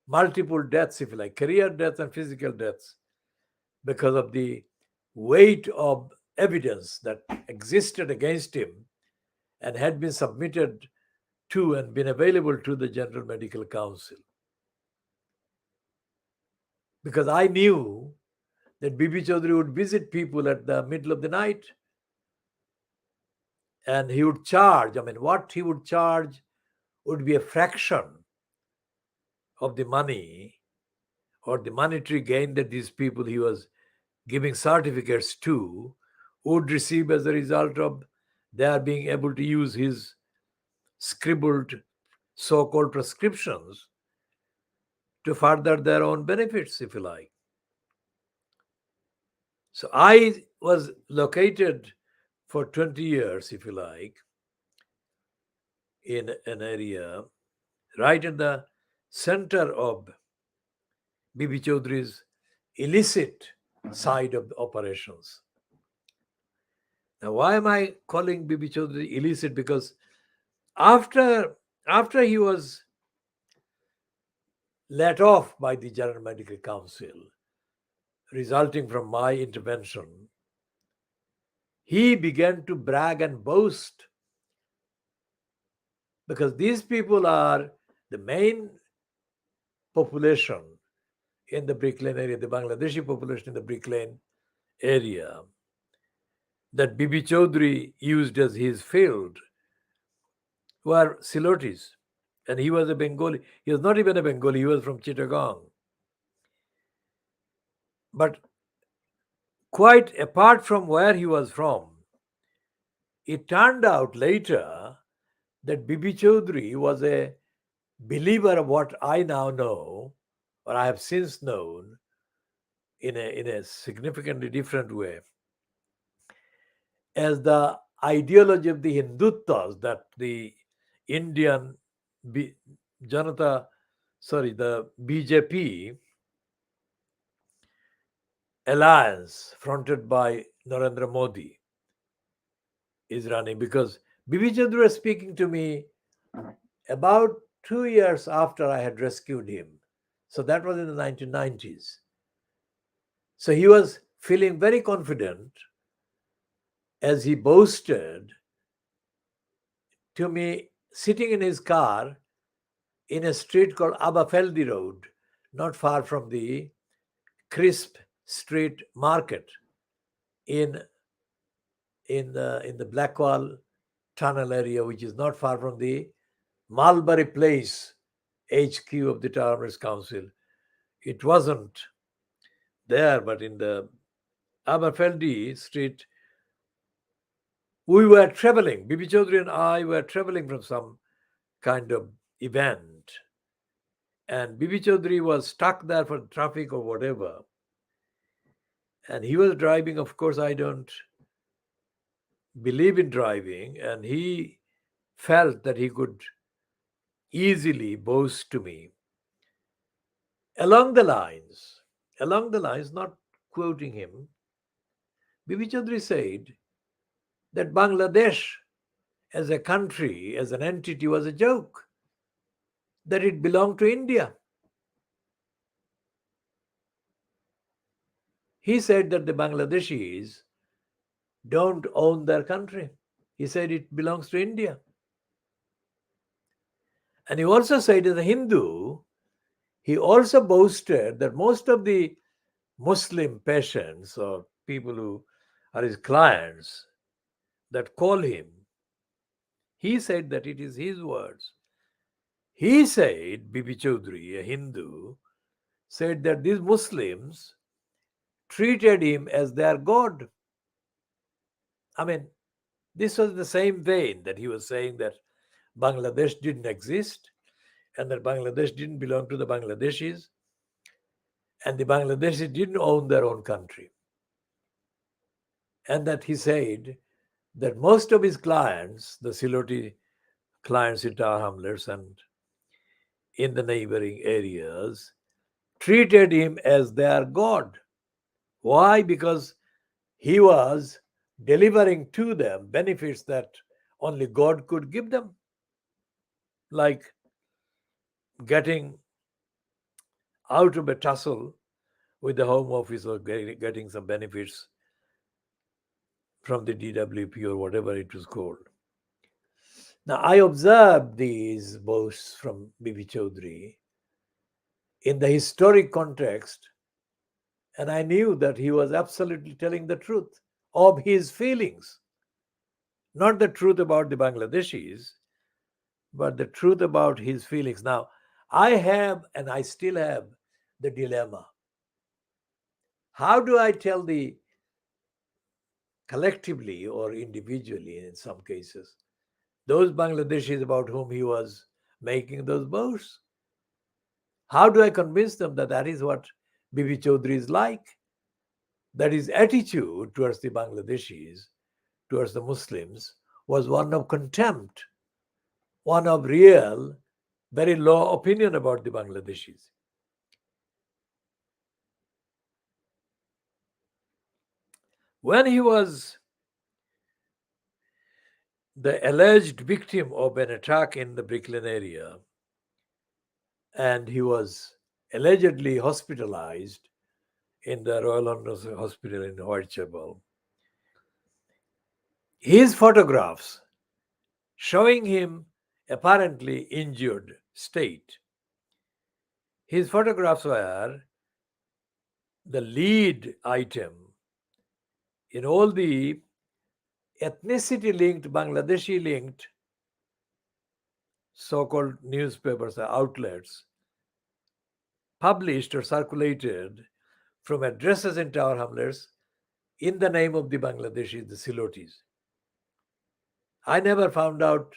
multiple deaths, if you like, career deaths and physical deaths, because of the weight of evidence that existed against him and had been submitted to and been available to the General Medical Council. Because I knew that Bibi Chaudhry would visit people at the middle of the night and he would charge. I mean, what he would charge would be a fraction of the money or the monetary gain that these people he was giving certificates to would receive as a result of their being able to use his scribbled so-called prescriptions to further their own benefits, if you like. So I was located for 20 years, if you like, in an area right in the center of Bibi Chaudhry's illicit side of the operations. Now, why am I calling Bibi Chaudhry illicit? Because after after he was let off by the General Medical Council, resulting from my intervention, he began to brag and boast, because these people are the main population in the Brick Lane area, the Bangladeshi population in the Brick Lane area, that Bibi Chaudhry used as his field, were Silotis. And he was a Bengali. He was not even a Bengali, he was from Chittagong. But quite apart from where he was from, it turned out later that Bibi Chaudhry was a believer of what I now know, or I have since known, in a significantly different way, as the ideology of the Hinduttas, that the Indian B- Janata, sorry, the BJP alliance fronted by Narendra Modi is running. Because Bibi Chandra was speaking to me about 2 years after I had rescued him. So that was in the 1990s. So he was feeling very confident as he boasted to me, sitting in his car in a street called Abafeldi Road, not far from the Crisp Street Market in the Blackwall Tunnel area, which is not far from the Mulberry Place HQ of the Towners Council. It wasn't there, but in the Aberfeldy Street, we were traveling. Bibi Chaudhry and I were traveling from some kind of event. And Bibi Chaudhry was stuck there for traffic or whatever. And he was driving. Of course, I don't believe in driving. And he felt that he could easily boast to me along the lines, not quoting him. Bibi Chaudhry said that Bangladesh as a country, as an entity, was a joke, that it belonged to India. He said that the Bangladeshis don't own their country. He said it belongs to India. And he also said, as a Hindu, he also boasted that most of the Muslim patients or people who are his clients that call him, he said that it is his words. He said, Bibi Chaudhry, a Hindu, said that these Muslims treated him as their God. I mean, this was the same vein that he was saying that Bangladesh didn't exist and that Bangladesh didn't belong to the Bangladeshis and the Bangladeshis didn't own their own country. And that he said that most of his clients, the Siloti clients in Tower Hamlets and in the neighboring areas, treated him as their God. Why? Because he was delivering to them benefits that only God could give them, like getting out of a tussle with the Home Office or getting some benefits from the DWP or whatever it was called. Now, I observed these boasts from Bibi Chaudhry in the historic context, and I knew that he was absolutely telling the truth of his feelings, not the truth about the Bangladeshis, but the truth about his feelings. Now, I have, and I still have, the dilemma. How do I tell the collectively or individually in some cases, those Bangladeshis about whom he was making those boasts? How do I convince them that that is what Bibi Chaudhry is like? That his attitude towards the Bangladeshis, towards the Muslims, was one of contempt, one of real, very low opinion about the Bangladeshis. When he was the alleged victim of an attack in the Brick Lane area, and he was allegedly hospitalized in the Royal London Hospital in Whitechapel. His photographs showing him apparently injured state. His photographs were the lead item in all the ethnicity linked, Bangladeshi linked so called newspapers or outlets published or circulated from addresses in Tower Hamlets in the name of the Bangladeshis, the Silotis. I never found out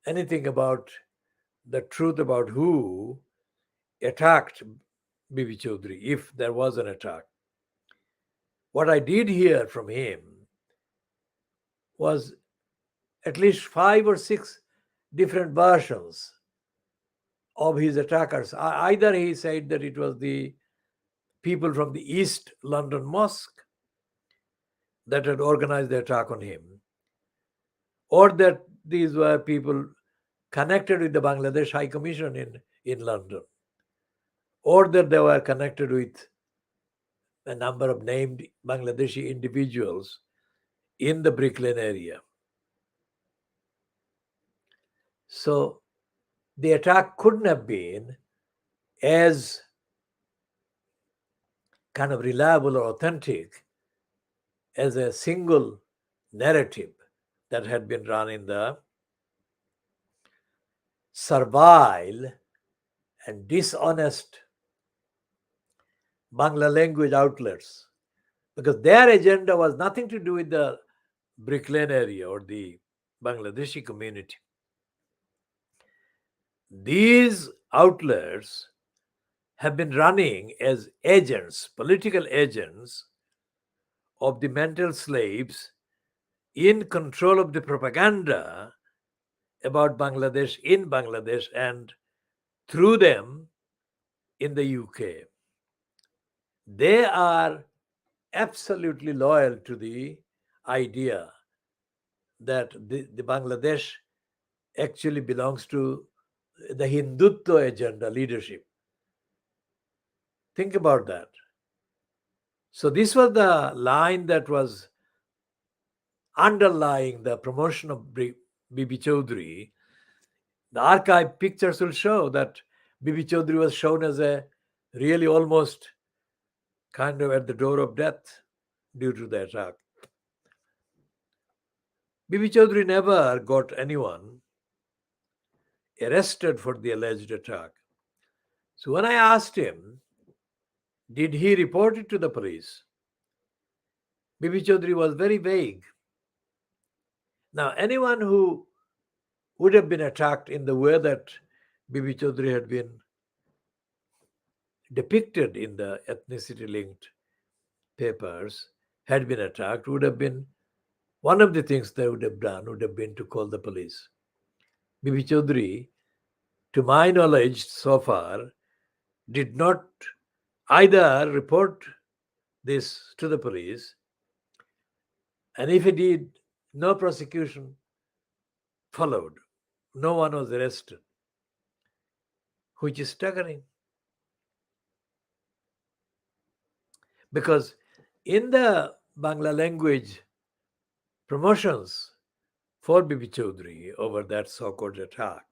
anything about the truth about who attacked Bibi Chaudhry, if there was an attack. What I did hear from him was at least 5 or 6 different versions of his attackers. Either he said that it was the people from the East London Mosque that had organized the attack on him, or that these were people connected with the Bangladesh High Commission in London, or that they were connected with a number of named Bangladeshi individuals in the Brick Lane area. So the attack couldn't have been as kind of reliable or authentic as a single narrative that had been run in the servile and dishonest Bangla language outlets, because their agenda was nothing to do with the Brick Lane area or the Bangladeshi community. These outlets have been running as agents, political agents of the mental slaves in control of the propaganda about Bangladesh in Bangladesh and through them in the UK. They are absolutely loyal to the idea that the Bangladesh actually belongs to the Hindutva agenda leadership. Think about that. So this was the line that was underlying the promotion of Bibi Chaudhry. The archive pictures will show that Bibi Chaudhry was shown as a really almost kind of at the door of death due to the attack. Bibi Chaudhry never got anyone arrested for the alleged attack. So when I asked him, did he report it to the police? Bibi Chaudhry was very vague. Now, anyone who would have been attacked in the way that Bibi Chaudhry had been depicted in the ethnicity-linked papers, had been attacked, would have been one of the things they would have done would have been to call the police. Bibi Chaudhry, to my knowledge so far, did not either report this to the police, and if he did, no prosecution followed. No one was arrested, which is staggering. Because in the Bangla language promotions for Bibi Chaudhry over that so-called attack,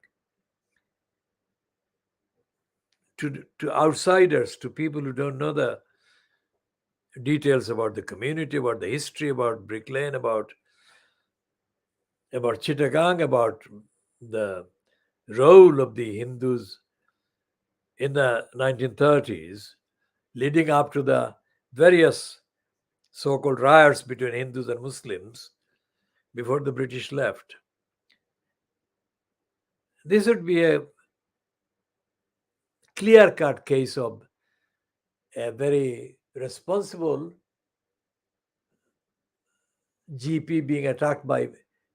to outsiders, to people who don't know the details about the community, about the history, about Brick Lane, about Chittagong, about the role of the Hindus in the 1930s, leading up to the various so-called riots between Hindus and Muslims before the British left. This would be a clear-cut case of a very responsible GP being attacked by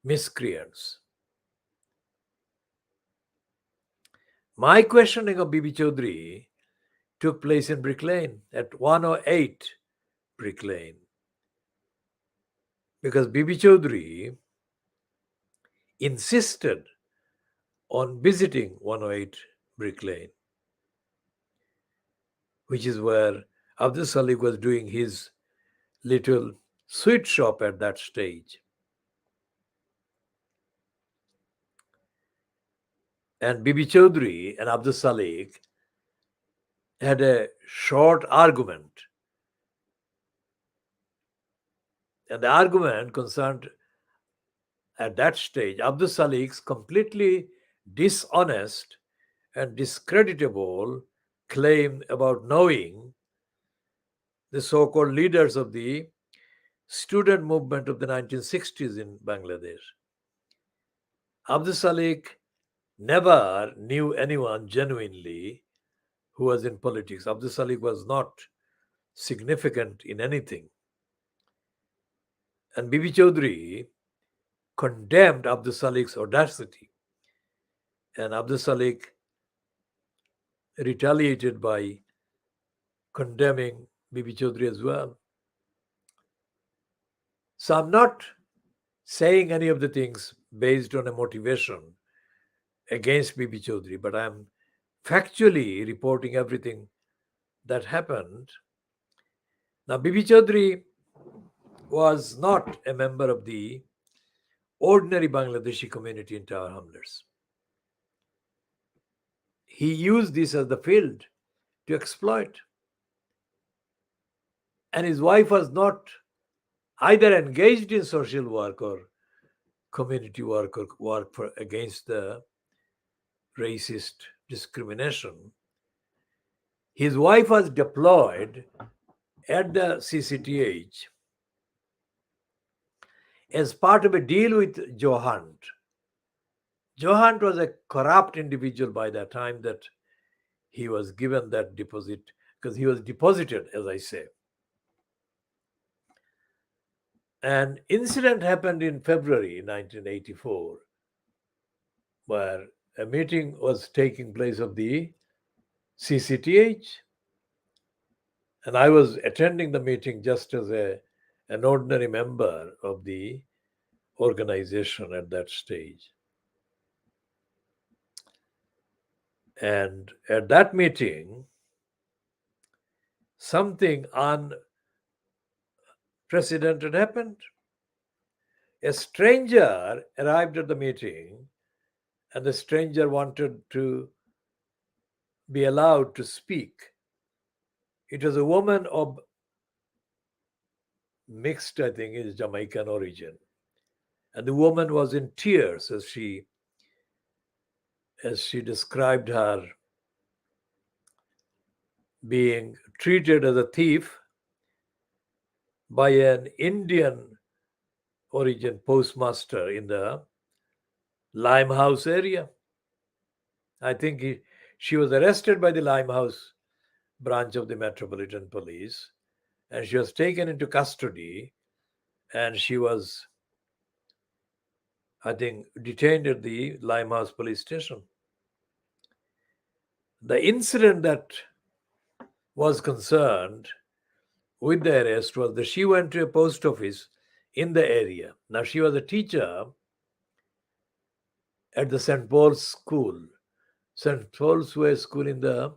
miscreants. My questioning of Bibi Chaudhry took place in Brick Lane at 108 Brick Lane, because Bibi Chaudhry insisted on visiting 108 Brick Lane, which is where Abdul Salik was doing his little sweet shop at that stage. And Bibi Chaudhry and Abdul Salik had a short argument. And the argument concerned, at that stage, Abdul Salik's completely dishonest and discreditable claim about knowing the so-called leaders of the student movement of the 1960s in Bangladesh. Abdul Salik never knew anyone genuinely who was in politics. Abdul Salik was not significant in anything. And Bibi Chaudhry condemned Abdul Salik's audacity. And Abdul Salik retaliated by condemning Bibi Chaudhry as well. So I'm not saying any of the things based on a motivation against Bibi Chaudhry, but I'm factually reporting everything that happened. Now, Bibi Chaudhry was not a member of the ordinary Bangladeshi community in Tower Hamlets. He used this as the field to exploit. And his wife was not either engaged in social work or community work or work against the racist discrimination. His wife was deployed at the CCTH as part of a deal with Joe Hunt. Joe Hunt was a corrupt individual by the time that he was given that deposit, because he was deposited, as I say. An incident happened in February 1984, where a meeting was taking place of the CCTH, and I was attending the meeting just as an ordinary member of the organization at that stage. And at that meeting, something unprecedented happened. A stranger arrived at the meeting, and the stranger wanted to be allowed to speak. It was a woman of mixed, I think, is Jamaican origin. And the woman was in tears as she described her being treated as a thief by an Indian origin postmaster in the Limehouse area. I think she was arrested by the Limehouse branch of the Metropolitan Police, and she was taken into custody, and she was, I think, detained at the Limehouse police station. The incident that was concerned with the arrest was that she went to a post office in the area. Now, she was a teacher at the St. Paul's School, St. Paul's Way School in the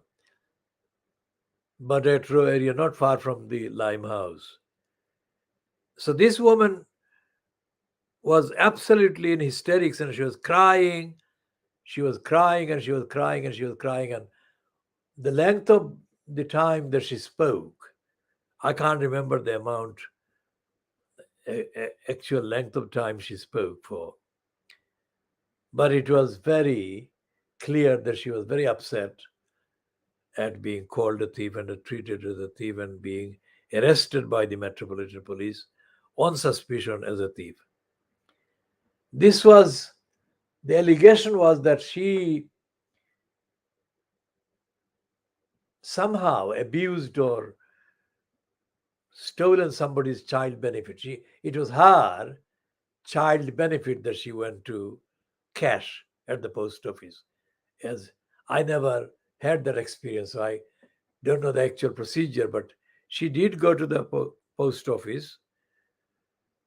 Badetro area, not far from the Limehouse. So this woman was absolutely in hysterics, and she was crying. She was crying, and she was crying, and she was crying. And the length of the time that she spoke, I can't remember the amount, actual length of time she spoke for. But it was very clear that she was very upset at being called a thief and treated as a thief and being arrested by the Metropolitan Police on suspicion as a thief. This was, the allegation was that she somehow abused or stolen somebody's child benefit. It was her child benefit that she went to cash at the post office. As I never had that experience, so I don't know the actual procedure, but she did go to the post office,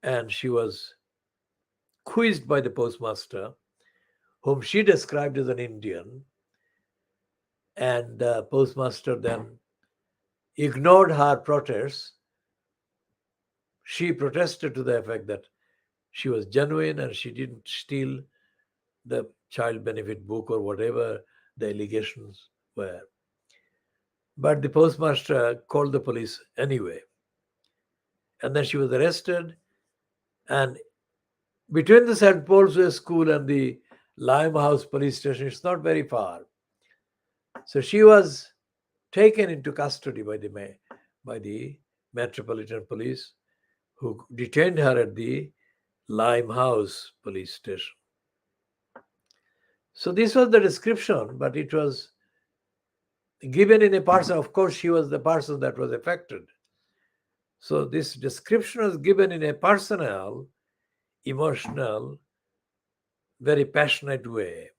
and she was quizzed by the postmaster, whom she described as an Indian, and the postmaster then ignored her protests. She protested to the effect that she was genuine and she didn't steal the child benefit book or whatever the allegations were. But the postmaster called the police anyway. And then she was arrested. And between the St. Paul's Way School and the Limehouse police station, it's not very far. So she was taken into custody by the Metropolitan Police, who detained her at the Limehouse police station. So this was the description, but it was given in a person. Of course, she was the person that was affected. So this description was given in a personal, emotional, very passionate way.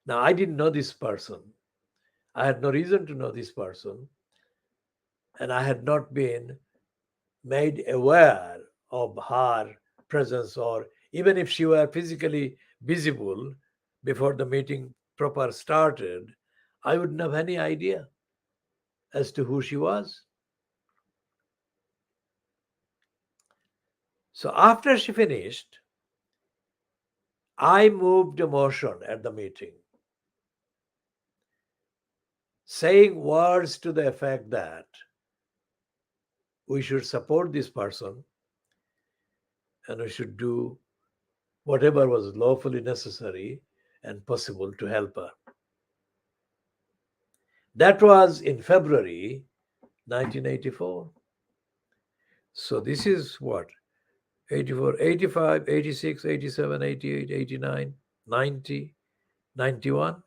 Now, I didn't know this person. I had no reason to know this person. And I had not been made aware of her presence, or even if she were physically visible before the meeting proper started, I wouldn't have any idea as to who she was. So after she finished, I moved a motion at the meeting, saying words to the effect that we should support this person and we should do whatever was lawfully necessary and possible to help her. That was in February 1984. So this is what? 84, 85, 86, 87, 88, 89, 90, 91,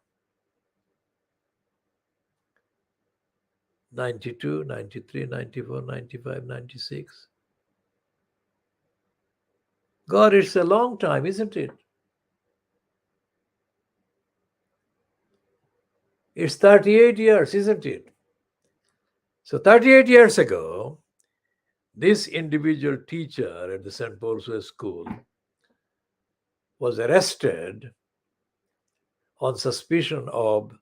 92, 93, 94, 95, 96. God, it's a long time, isn't it? It's 38 years, isn't it? So 38 years ago, this individual teacher at the St. Paul's Way School was arrested on suspicion of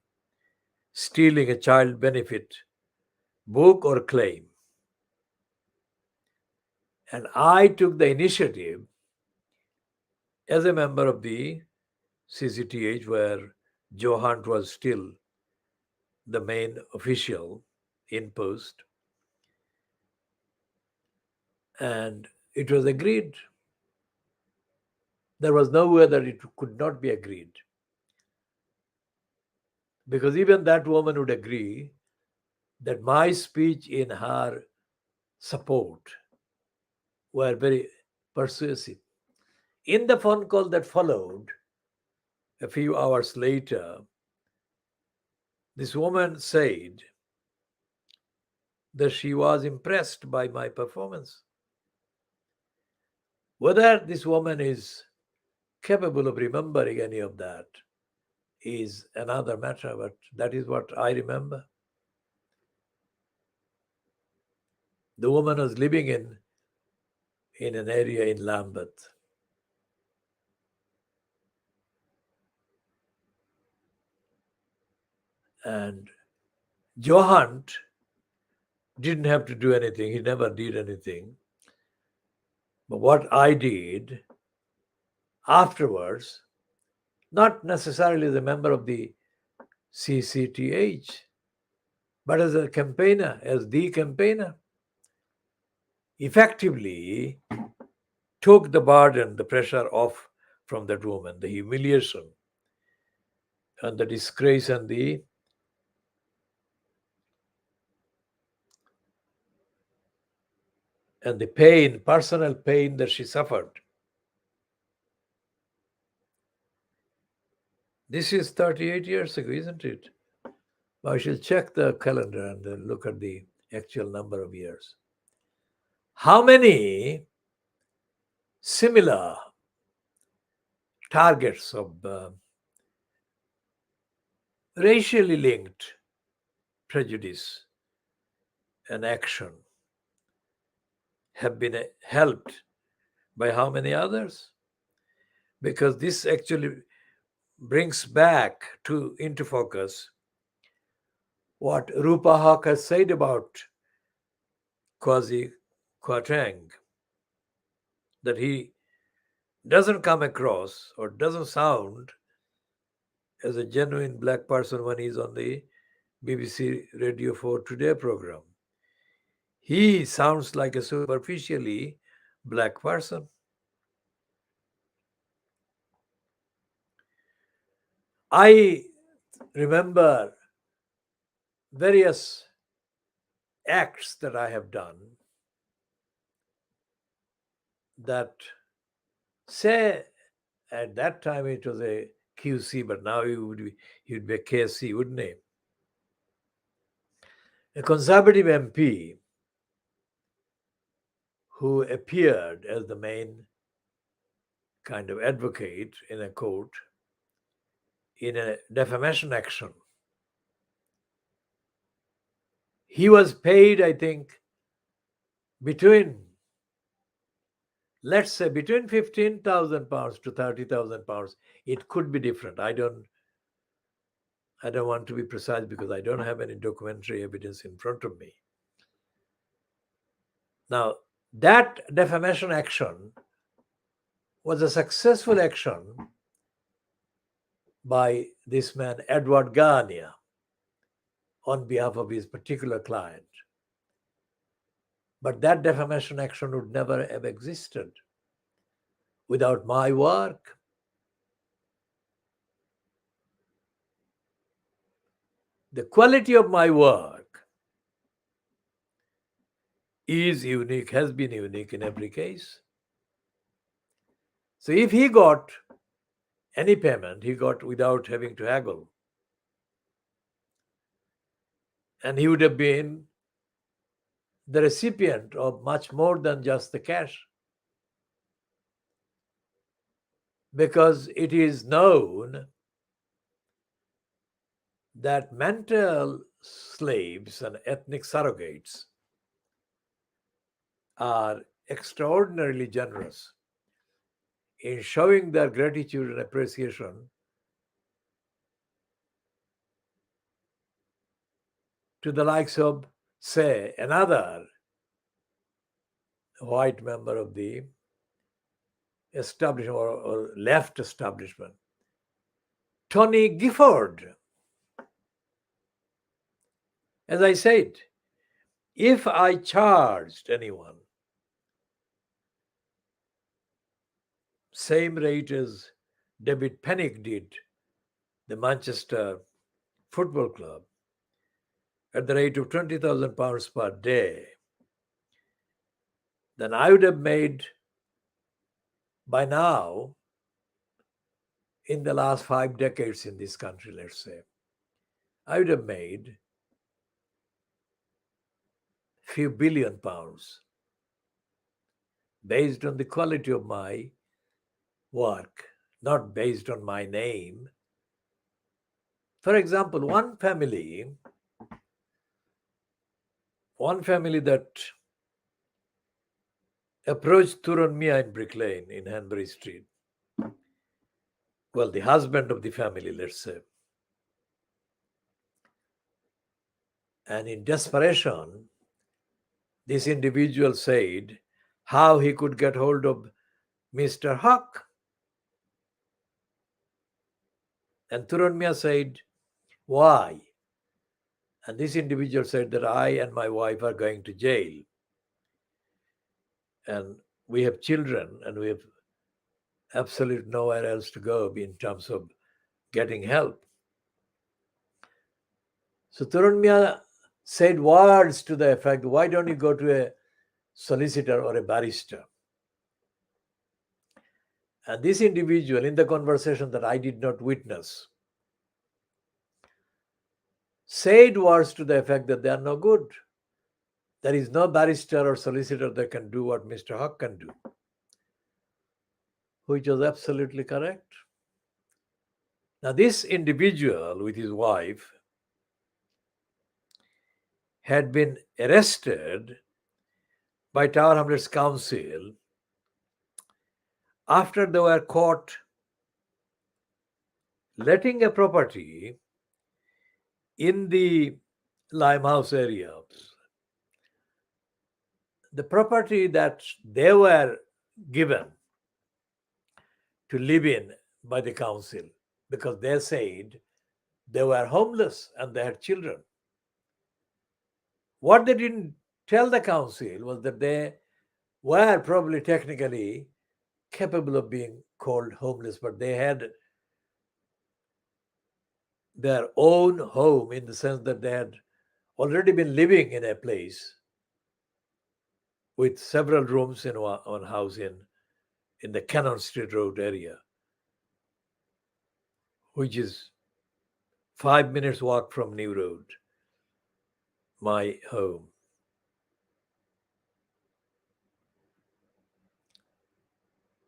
stealing a child benefit book or claim. And I took the initiative as a member of the CCTH, where Joe Hunt was still the main official in post. And it was agreed. There was no way that it could not be agreed. Because even that woman would agree that my speech in her support were very persuasive. In the phone call that followed, a few hours later, this woman said that she was impressed by my performance. Whether this woman is capable of remembering any of that is another matter, but that is what I remember. The woman was living in an area in Lambeth. And Joe Hunt didn't have to do anything. He never did anything. But what I did afterwards, not necessarily as a member of the CCTH, but as a campaigner, as the campaigner, effectively took the burden, the pressure off from that woman, the humiliation and the disgrace and the pain, personal pain that she suffered. This is 38 years ago, isn't it? I shall check the calendar and then look at the actual number of years. How many similar targets of racially linked prejudice and action have been helped By how many others? Because this actually brings back into focus what Rupa Haque has said about Kwasi Kwarteng, that he doesn't come across or doesn't sound as a genuine black person when he's on the BBC Radio 4 Today program. He sounds like a superficially black person. I remember various acts that I have done that, say, at that time it was a QC, but now he would be a KC, wouldn't he? A conservative MP who appeared as the main kind of advocate in a court in a defamation action. He was paid, I think, let's say, between £15,000 to £30,000. It could be different. I don't want to be precise because I don't have any documentary evidence in front of me. Now, that defamation action was a successful action by this man, Edward Garnier, on behalf of his particular client. But that defamation action would never have existed without my work. The quality of my work is unique, has been unique in every case. So if he got any payment, he got without having to haggle. And he would have been the recipient of much more than just the cash. Because it is known that mental slaves and ethnic surrogates are extraordinarily generous in showing their gratitude and appreciation to the likes of, say, another white member of the establishment or left establishment, Tony Gifford. As I said, if I charged anyone same rate as David Pennick did the Manchester Football Club, at the rate of £20,000 per day, then I would have made by now, in the last 5 decades in this country, let's say, I would have made few billion pounds based on the quality of my work, not based on my name. For example, one family that approached Turan Mia in Brick Lane in Hanbury Street. Well, the husband of the family, let's say. And in desperation, this individual said how he could get hold of Mr. Haque. And Turan Mia said, why? And this individual said that I and my wife are going to jail. And we have children and we have absolutely nowhere else to go in terms of getting help. So Turan Mia said words to the effect, why don't you go to a solicitor or a barrister? And this individual, in the conversation that I did not witness, said words to the effect that they are no good. There is no barrister or solicitor that can do what Mr. Haque can do, which was absolutely correct. Now, this individual with his wife had been arrested by Tower Hamlets Council after they were caught letting a property in the Limehouse area, the property that they were given to live in by the council, because they said they were homeless and they had children. What they didn't tell the council was that they were probably technically capable of being called homeless, but they had their own home, in the sense that they had already been living in a place with several rooms in one house in the Cannon Street Road area, which is 5 minutes walk from New Road, my home.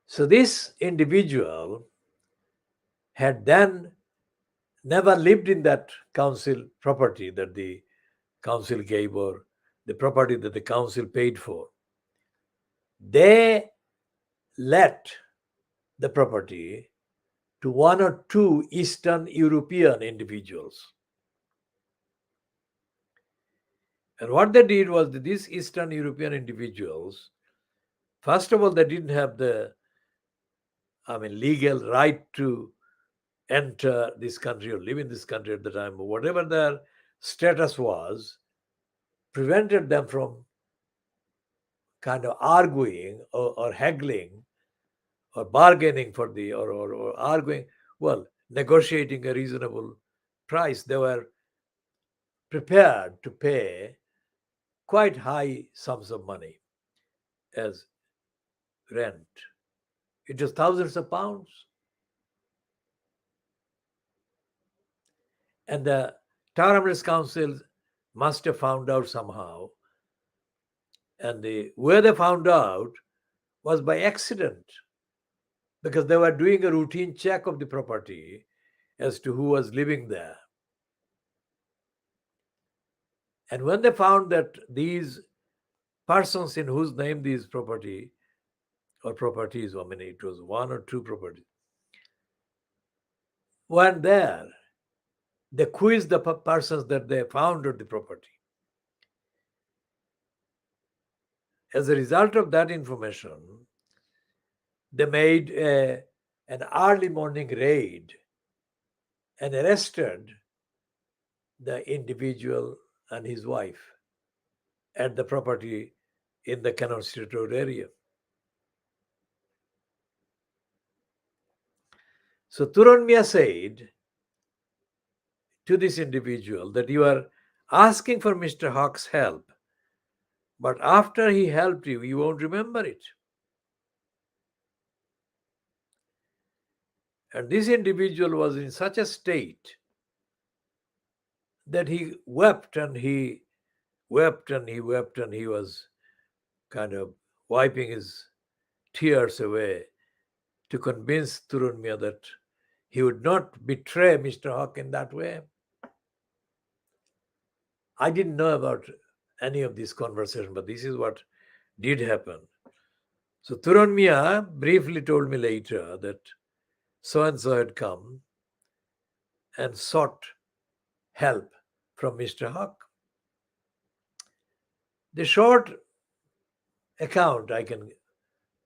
So this individual had then never lived in that council property that the council gave, or the property that the council paid for. They let the property to one or two Eastern European individuals. And what they did was that these Eastern European individuals, first of all, they didn't have the legal right to enter this country or live in this country at the time. Whatever their status was, prevented them from kind of arguing or haggling or bargaining for the or arguing, well, negotiating a reasonable price. They were prepared to pay quite high sums of money as rent. It was thousands of pounds. And the Tower Hamlets Council must have found out somehow. And the way they found out was by accident, because they were doing a routine check of the property as to who was living there. And when they found that these persons in whose name these property or properties, it was one or two properties, weren't there, they quizzed the persons that they found on the property. As a result of that information, they made an early morning raid and arrested the individual and his wife at the property in the Cannon Street Road area. So Turan Mia said to this individual that you are asking for Mr. Haque's help, but after he helped you, you won't remember it. And this individual was in such a state that he wept and he wept and he wept, and he was kind of wiping his tears away to convince Turun Mia that he would not betray Mr. Haque in that way. I didn't know about any of this conversation, but this is what did happen. So Turun Mia briefly told me later that so-and-so had come and sought help from Mr. Haque. The short account I can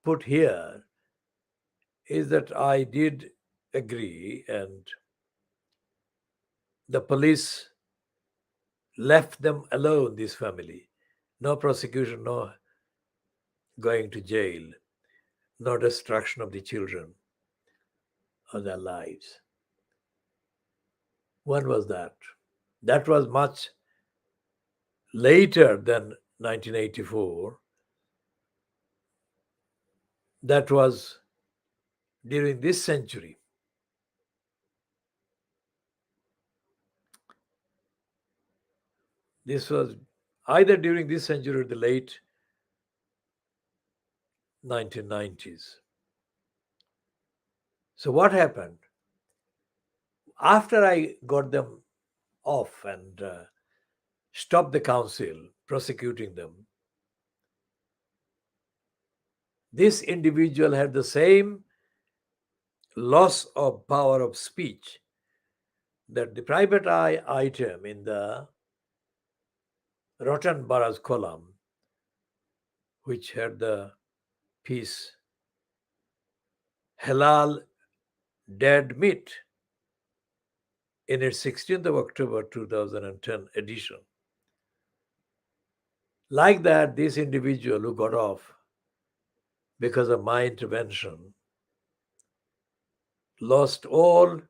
put here is that I did agree, and the police left them alone, this family. No prosecution, no going to jail, no destruction of the children or their lives. When was that? That was much later than 1984. That was during this century. This was either during this century or the late 1990s. So what happened? After I got them off and stopped the council prosecuting them, this individual had the same loss of power of speech, that the private eye item in the Rotten Boroughs column, which had the piece Halal Dead Meat in its 16th of October 2010 edition. Like that, this individual who got off because of my intervention lost all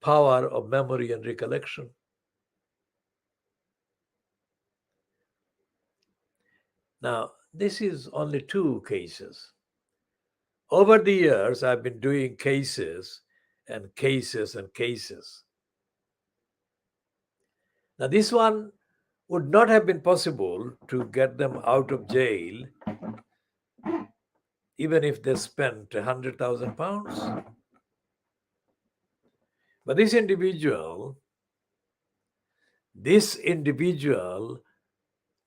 power of memory and recollection. Now, this is only two cases. Over the years, I've been doing cases and cases and cases. Now, this one would not have been possible to get them out of jail even if they spent £100,000. But this individual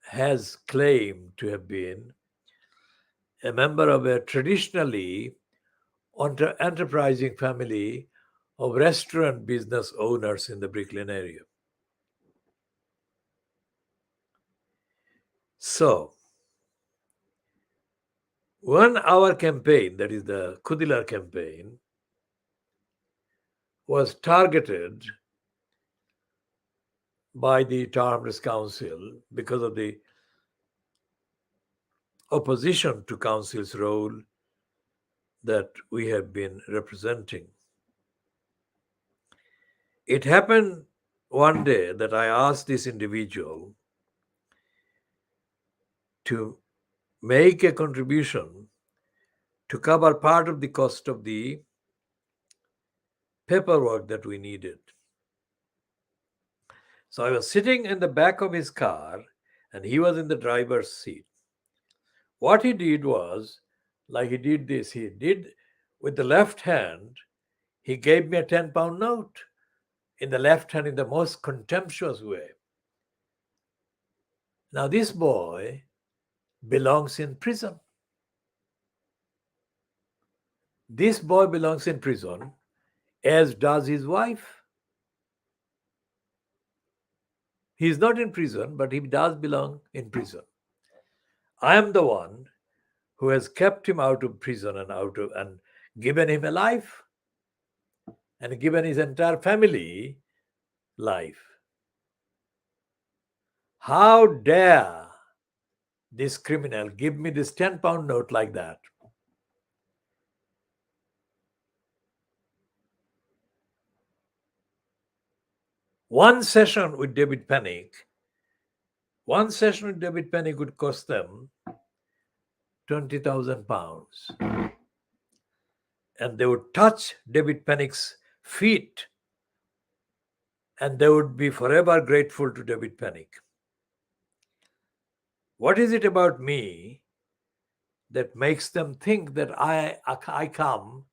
has claimed to have been a member of a traditionally enterprising family of restaurant business owners in the Brick Lane area. So, when our campaign, that is the Khoodeelaar campaign, was targeted by the Town Council because of the opposition to council's role that we have been representing. It happened one day that I asked this individual to make a contribution to cover part of the cost of the paperwork that we needed. So I was sitting in the back of his car and he was in the driver's seat. What he did was, like he did this, he did with the left hand, he gave me a £10 note in the left hand in the most contemptuous way. Now this boy belongs in prison. This boy belongs in prison, as does his wife. He is not in prison, but he does belong in prison. I am the one who has kept him out of prison and given him a life and given his entire family life. How dare this criminal give me this £10 note like that? One session with David Penick would cost them £20,000. And they would touch David Penick's feet and they would be forever grateful to David Penick. What is it about me that makes them think that I come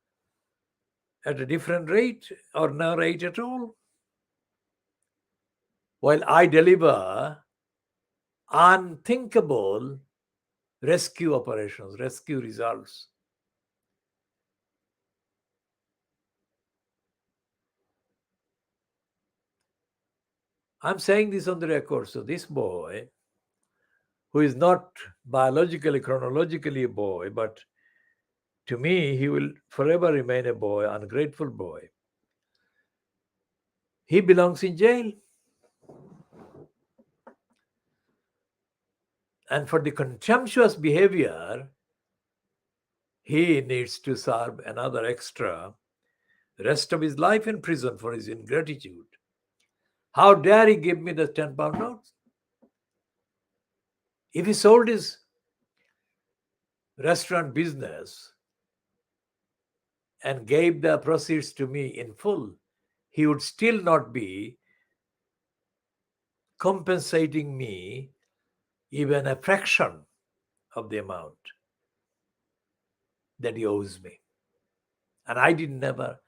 at a different rate or no rate at all? While I deliver unthinkable rescue operations, rescue results. I'm saying this on the record. So this boy, who is not biologically, chronologically a boy, but to me, he will forever remain a boy, ungrateful boy. He belongs in jail. And for the contemptuous behavior, he needs to serve another extra rest of his life in prison for his ingratitude. How dare he give me the £10 notes? If he sold his restaurant business and gave the proceeds to me in full, he would still not be compensating me even a fraction of the amount that he owes me. And I didn't never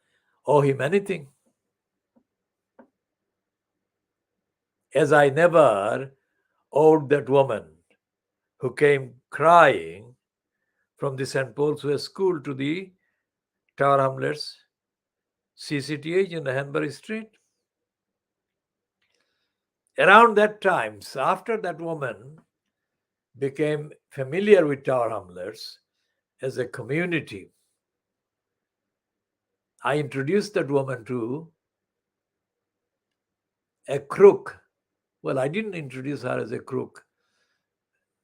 owe him anything. As I never owed that woman who came crying from the St. Paul's Way School to the Tower Hamlets, CCTH in Hanbury Street. Around that time, so after that woman became familiar with Tower Hamlets as a community, I introduced that woman to a crook. Well, I didn't introduce her as a crook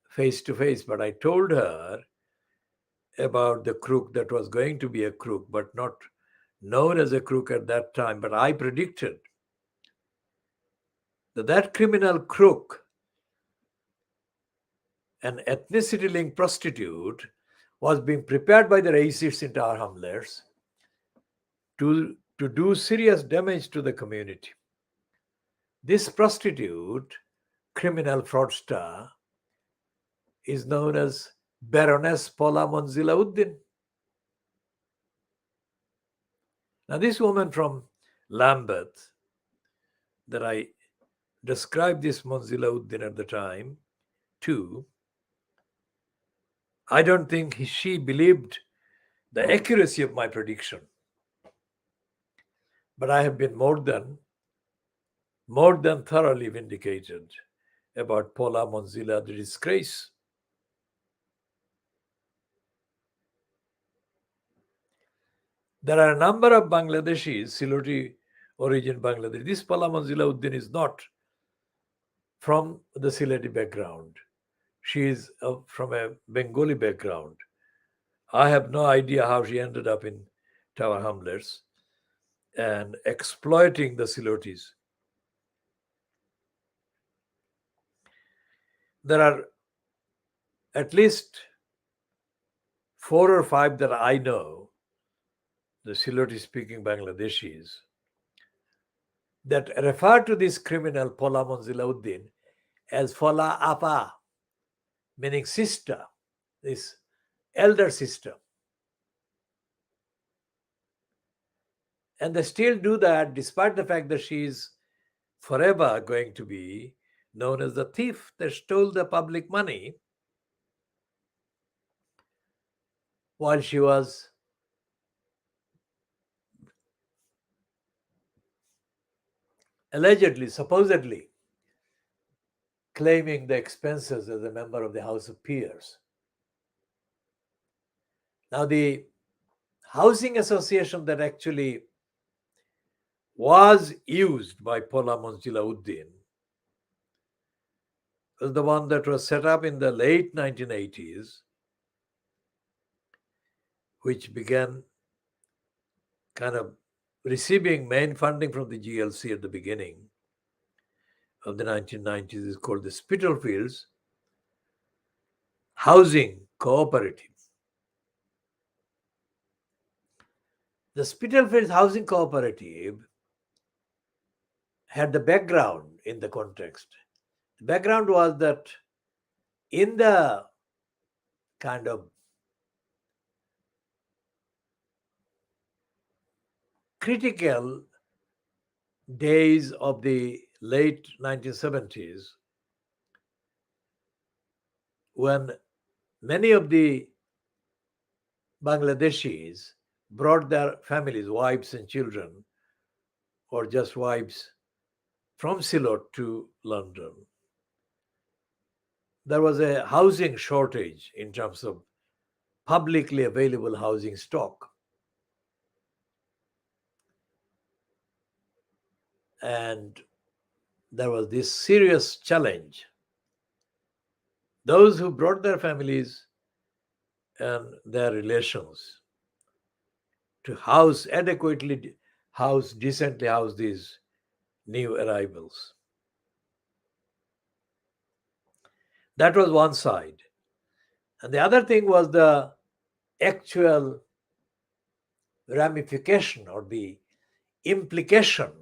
face to face, but I told her about the crook that was going to be a crook, but not known as a crook at that time. But I predicted that criminal crook, an ethnicity-linked prostitute, was being prepared by the racists in Tower Hamlets to do serious damage to the community. This prostitute, criminal fraudster, is known as Baroness Paula Monzila-Uddin. Now, this woman from Lambeth, that I described this Monzila-Uddin at the time too, I don't think she believed the accuracy of my prediction. But I have been more than thoroughly vindicated about Paula Monzila, the disgrace. There are a number of Bangladeshis, Siloti origin Bangladesh. This Paula Monzila-Uddin is not from the Sileti background. She is from a Bengali background. I have no idea how she ended up in Tower Hamlets and exploiting the Silotis. There are at least 4 or 5 that I know, the Siloti-speaking Bangladeshis, that refer to this criminal Paula Monzila-Uddin as Fola Apa, meaning sister, this elder sister. And they still do that despite the fact that she is forever going to be known as the thief that stole the public money while she was allegedly, supposedly, claiming the expenses as a member of the House of Peers. Now, the housing association that actually was used by Paula Monzila-Uddin was the one that was set up in the late 1980s, which began kind of receiving main funding from the GLC at the beginning of the 1990s. Is called the Spitalfields Housing Cooperative. The Spitalfields Housing Cooperative had the background in the context. The background was that in the kind of critical days of the late 1970s, when many of the Bangladeshis brought their families, wives and children, or just wives, from Silot to London, there was a housing shortage in terms of publicly available housing stock. And there was this serious challenge. Those who brought their families and their relations to decently house these new arrivals. That was one side. And the other thing was the actual ramification or the implication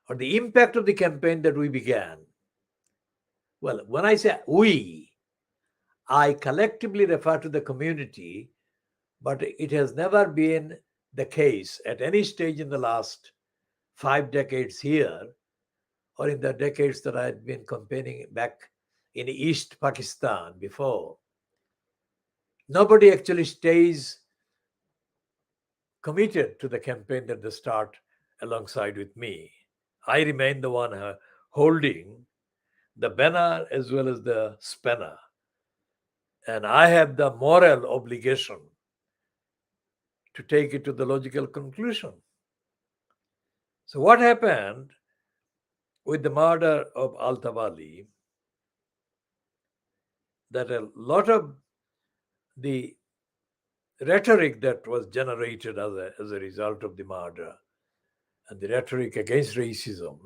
or the impact of the campaign that we began. Well, when I say we, I collectively refer to the community, but it has never been the case at any stage in the last 5 decades here or in the decades that I had been campaigning back in East Pakistan before. Nobody actually stays committed to the campaign at the start alongside with me. I remain the one holding the banner as well as the spanner. And I have the moral obligation to take it to the logical conclusion. So, what happened with the murder of Al-Tabali, that a lot of the rhetoric that was generated as a result of the murder and the rhetoric against racism,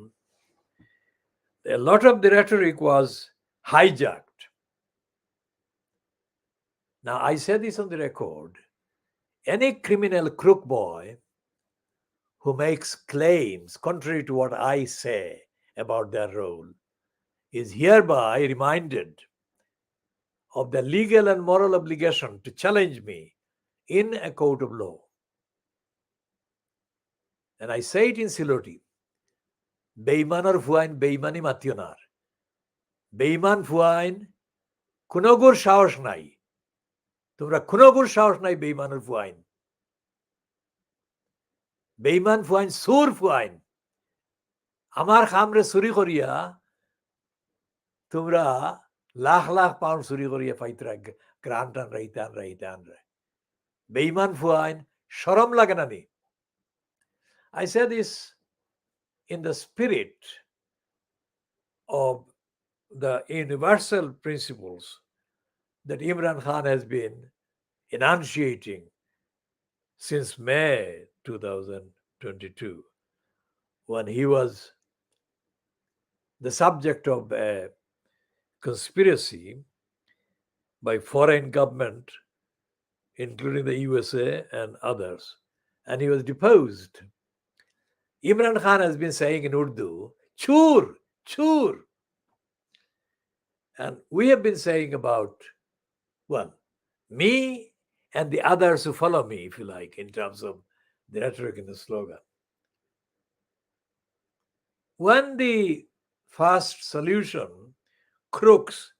a lot of the rhetoric was hijacked. Now, I say this on the record. Any criminal crook boy who makes claims contrary to what I say about their role is hereby reminded of the legal and moral obligation to challenge me in a court of law. And I say it in Siloti. বেইমানের ফুয়াইন বেইমানি মাতিওনার বেইমান ফুয়াইন খুনগুর সাহস নাই তোমরা খুনগুর সাহস নাই বেইমানের ফুয়াইন বেইমান ফুয়াইন সুর ফুয়াইন আমার খামরে চুরি করিয়া তোমরা লাখ লাখ পাউন্ড চুরি করিয়া ফাইতরা গ্রান টান রাইতান বেইমান ফুয়াইন শরম লাগে না নি I say this in the spirit of the universal principles that Imran Khan has been enunciating since May 2022, when he was the subject of a conspiracy by foreign government, including the USA and others, and he was deposed. Imran Khan has been saying in Urdu, chur, chur. And we have been saying about, well, me and the others who follow me, if you like, in terms of the rhetoric and the slogan. When the first solution, crooks,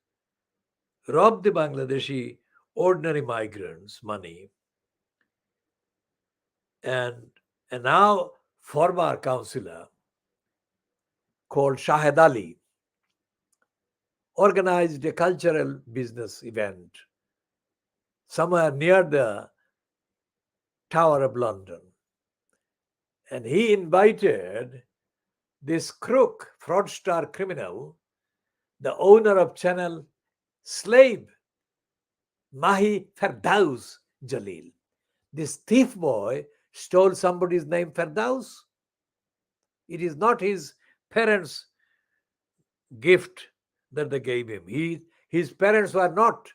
robbed the Bangladeshi ordinary migrants money, and now former councillor called Shahed Ali organized a cultural business event somewhere near the Tower of London. And he invited this crook, fraudster criminal, the owner of Channel Slave, Mahi Firdaus Jalil. This thief boy stole somebody's name, Firdaus. It is not his parents' gift that they gave him. His parents were not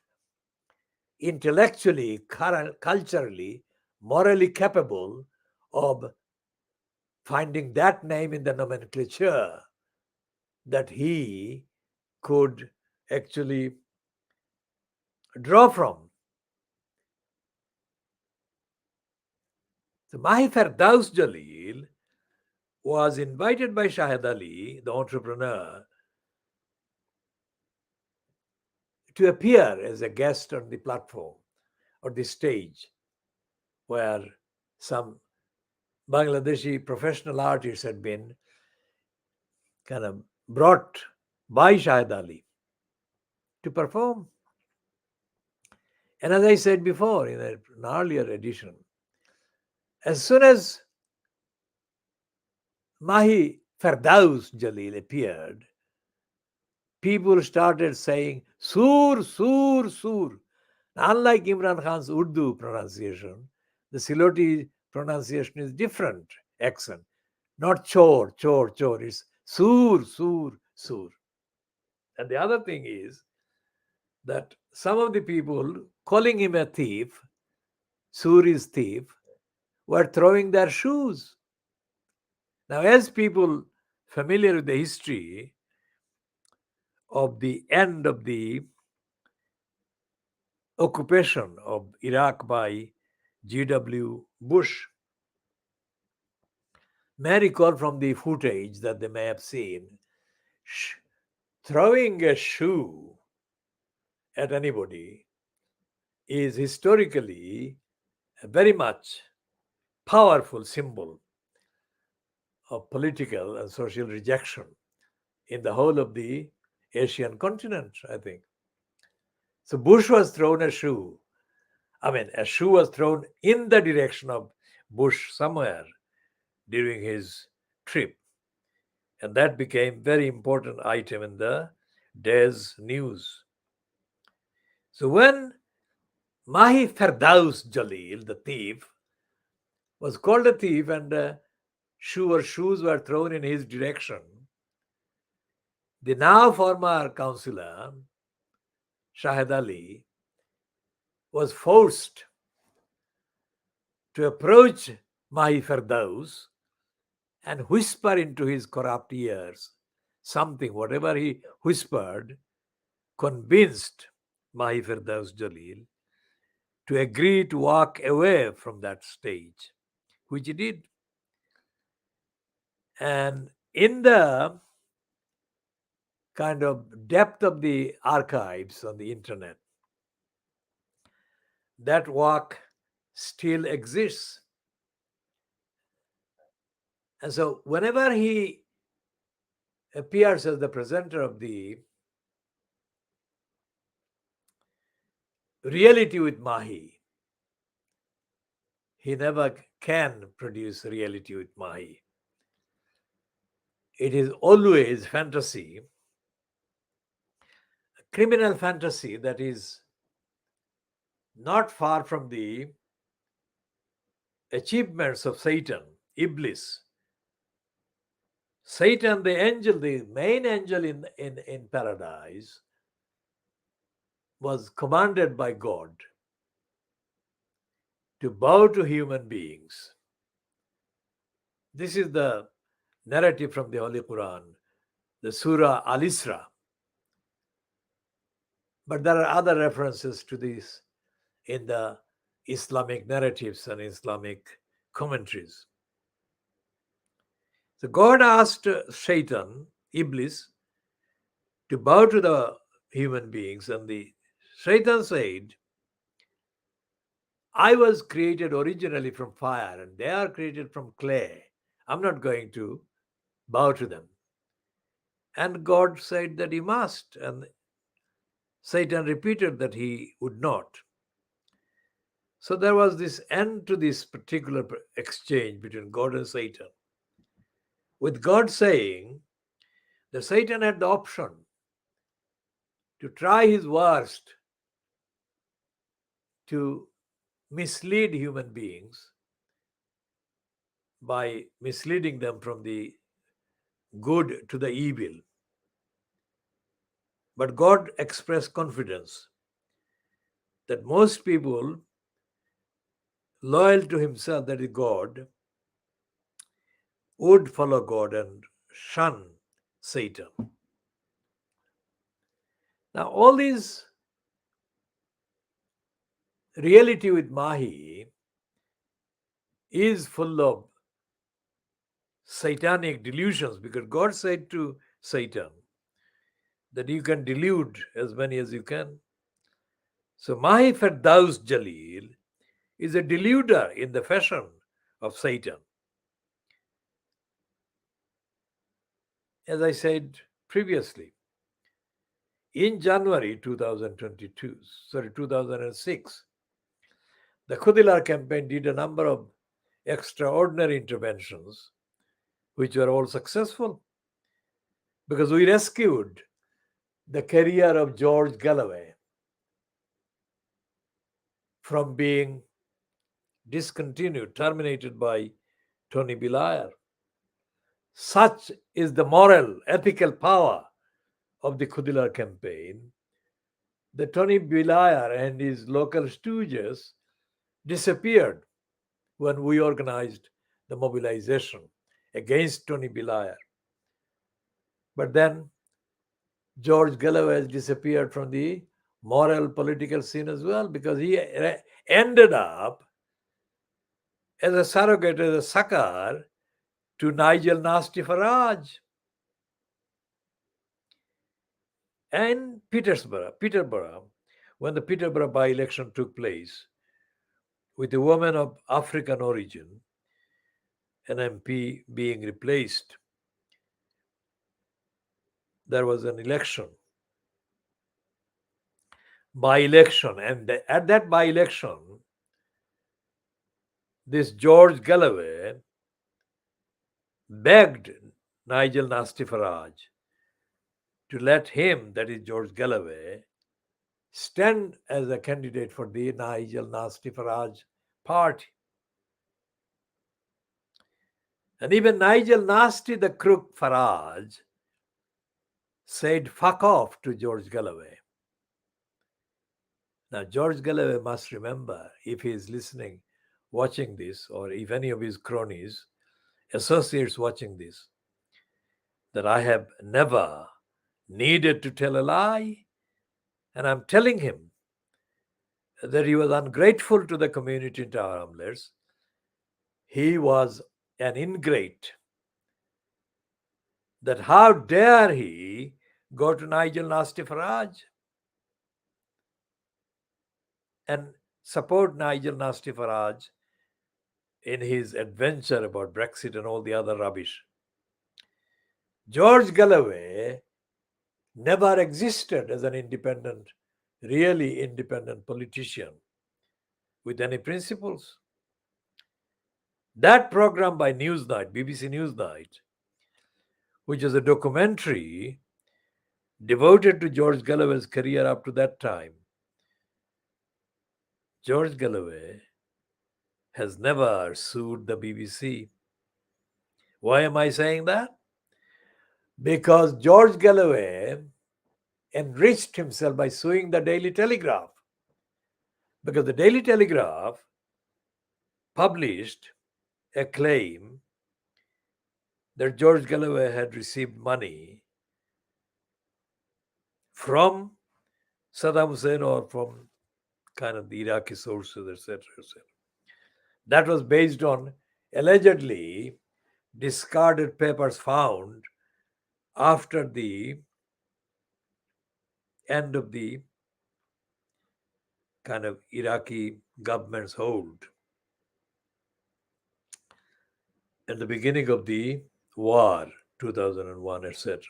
intellectually, culturally, morally capable of finding that name in the nomenclature that he could actually draw from. So Mahi Firdaus Jalil was invited by Shahed Ali, the entrepreneur, to appear as a guest on the platform or the stage where some Bangladeshi professional artists had been kind of brought by Shahed Ali to perform. And as I said before in an earlier edition, as soon as Mahi Firdaus Jalil appeared, people started saying, Sur, Sur, Sur. Unlike Imran Khan's Urdu pronunciation, the Siloti pronunciation is different accent. Not chor, chor, chor. It's Sur, Sur, Sur. And the other thing is that some of the people calling him a thief, Sur is thief, were throwing their shoes. Now, as people familiar with the history of the end of the occupation of Iraq by G.W. Bush may recall from the footage that they may have seen, throwing a shoe at anybody is historically very much powerful symbol of political and social rejection in the whole of the Asian continent, I think. So Bush was thrown a shoe. A shoe was thrown in the direction of Bush somewhere during his trip. And that became very important item in the day's news. So when Mahi Ferdaus Jalil, the thief, was called a thief and shoes were thrown in his direction, the now former councillor, Shahid Ali, was forced to approach Mahi Ferdaus and whisper into his corrupt ears something. Whatever he whispered convinced Mahi Ferdaus Jalil to agree to walk away from that stage, which he did. And in the kind of depth of the archives on the internet, that walk still exists. And so whenever he appears as the presenter of the reality with Mahi, he never can produce reality with Mahi. It is always fantasy, criminal fantasy that is not far from the achievements of Satan, Iblis. Satan, the angel, the main angel in paradise, was commanded by God to bow to human beings. This is the narrative from the Holy Quran, the Surah Al-Isra. But there are other references to this in the Islamic narratives and Islamic commentaries. So God asked Satan, Iblis, to bow to the human beings, and the Satan said, I was created originally from fire and they are created from clay. I'm not going to bow to them. And God said that he must, and Satan repeated that he would not. So there was this end to this particular exchange between God and Satan, with God saying that Satan had the option to try his worst to mislead human beings by misleading them from the good to the evil. But God expressed confidence that most people loyal to himself, that is God, would follow God and shun Satan. Now, all this reality with Mahi is full of satanic delusions, because God said to Satan that you can delude as many as you can. So Mahi Ferdaus Jalil is a deluder in the fashion of Satan. As I said previously, in January 2006, the Khoodeelaar campaign did a number of extraordinary interventions, which were all successful, because we rescued the career of George Galloway from being discontinued, terminated by Tony Blair. Such is the moral, ethical power of the Khoodeelaar campaign that Tony Blair and his local stooges disappeared when we organized the mobilization against Tony Blair. But then George Galloway disappeared from the moral political scene as well, because he ended up as a surrogate, as a sucker to Nigel Nasty Farage. And Peterborough, when the Peterborough by-election took place with a woman of African origin, an MP being replaced, there was an election, by-election, and at that by-election, this George Galloway begged Nigel Nasty Farage to let him, that is George Galloway, stand as a candidate for the Nigel Nasty Farage party. And even Nigel Nasty the crook Farage said fuck off to George Galloway. Now, George Galloway must remember, if he is listening, watching this, or if any of his cronies, associates watching this, that I have never needed to tell a lie. And I'm telling him that he was ungrateful to the community in Tower Hamlets. He was an ingrate. That how dare he go to Nigel Nasty Farage and support Nigel Nasty Farage in his adventure about Brexit and all the other rubbish. George Galloway never existed as an independent, really independent politician with any principles. That program by Newsnight, BBC Newsnight, which is a documentary devoted to George Galloway's career up to that time, George Galloway has never sued the BBC. Why am I saying that? Because George Galloway enriched himself by suing the Daily Telegraph. Because the Daily Telegraph published a claim that George Galloway had received money from Saddam Hussein or from kind of the Iraqi sources, etc., etc. That was based on allegedly discarded papers found after the end of the kind of Iraqi government's hold at the beginning of the war, 2001, etc.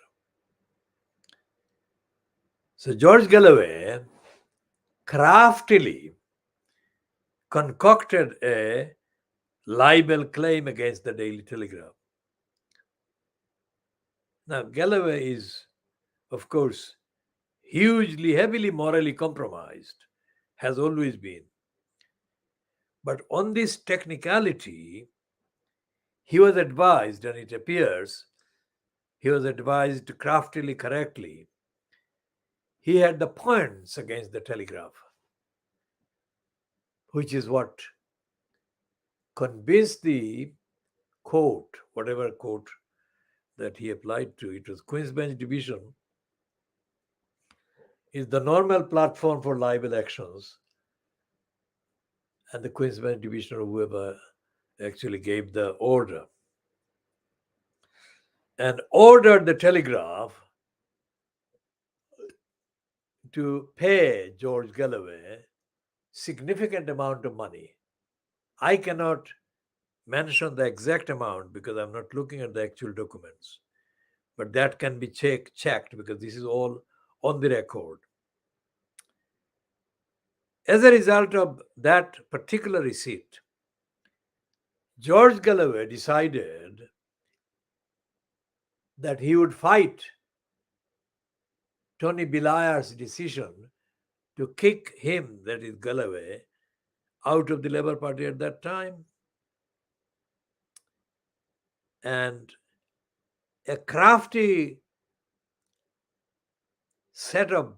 So George Galloway craftily concocted a libel claim against the Daily Telegraph. Now, Galloway is, of course, hugely, heavily morally compromised, has always been. But on this technicality, he was advised, and it appears he was advised craftily, correctly. He had the points against the Telegraph, which is what convinced the court, whatever court that he applied to, it was Queen's Bench Division, is the normal platform for libel actions. And the Queen's Bench Division, or whoever actually gave the order, and ordered the Telegraph to pay George Galloway significant amount of money. I cannot mention the exact amount because I'm not looking at the actual documents, but that can be checked because this is all on the record. As a result of that particular receipt, George Galloway decided that he would fight Tony Blair's decision to kick him, that is Galloway, out of the Labour Party at that time. And a crafty set of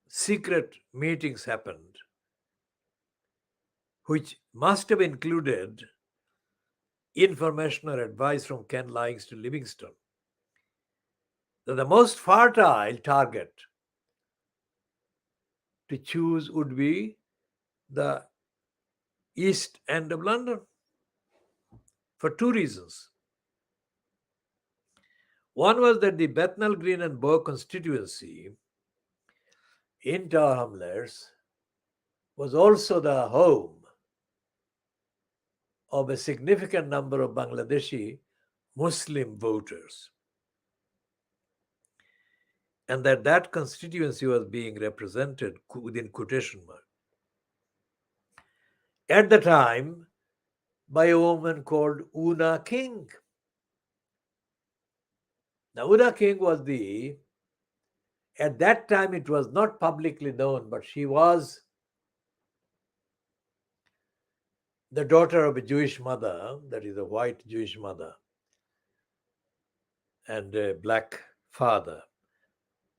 secret meetings happened, which must have included information or advice from Ken Lyons to Livingstone, that the most fertile target to choose would be the East End of London for two reasons. One was that the Bethnal Green and Bow constituency in Tower Hamlets was also the home of a significant number of Bangladeshi Muslim voters, and that constituency was being represented within quotation marks at the time by a woman called Una King. Now, Una King was at that time it was not publicly known, but she was the daughter of a Jewish mother, that is a white Jewish mother, and a black father.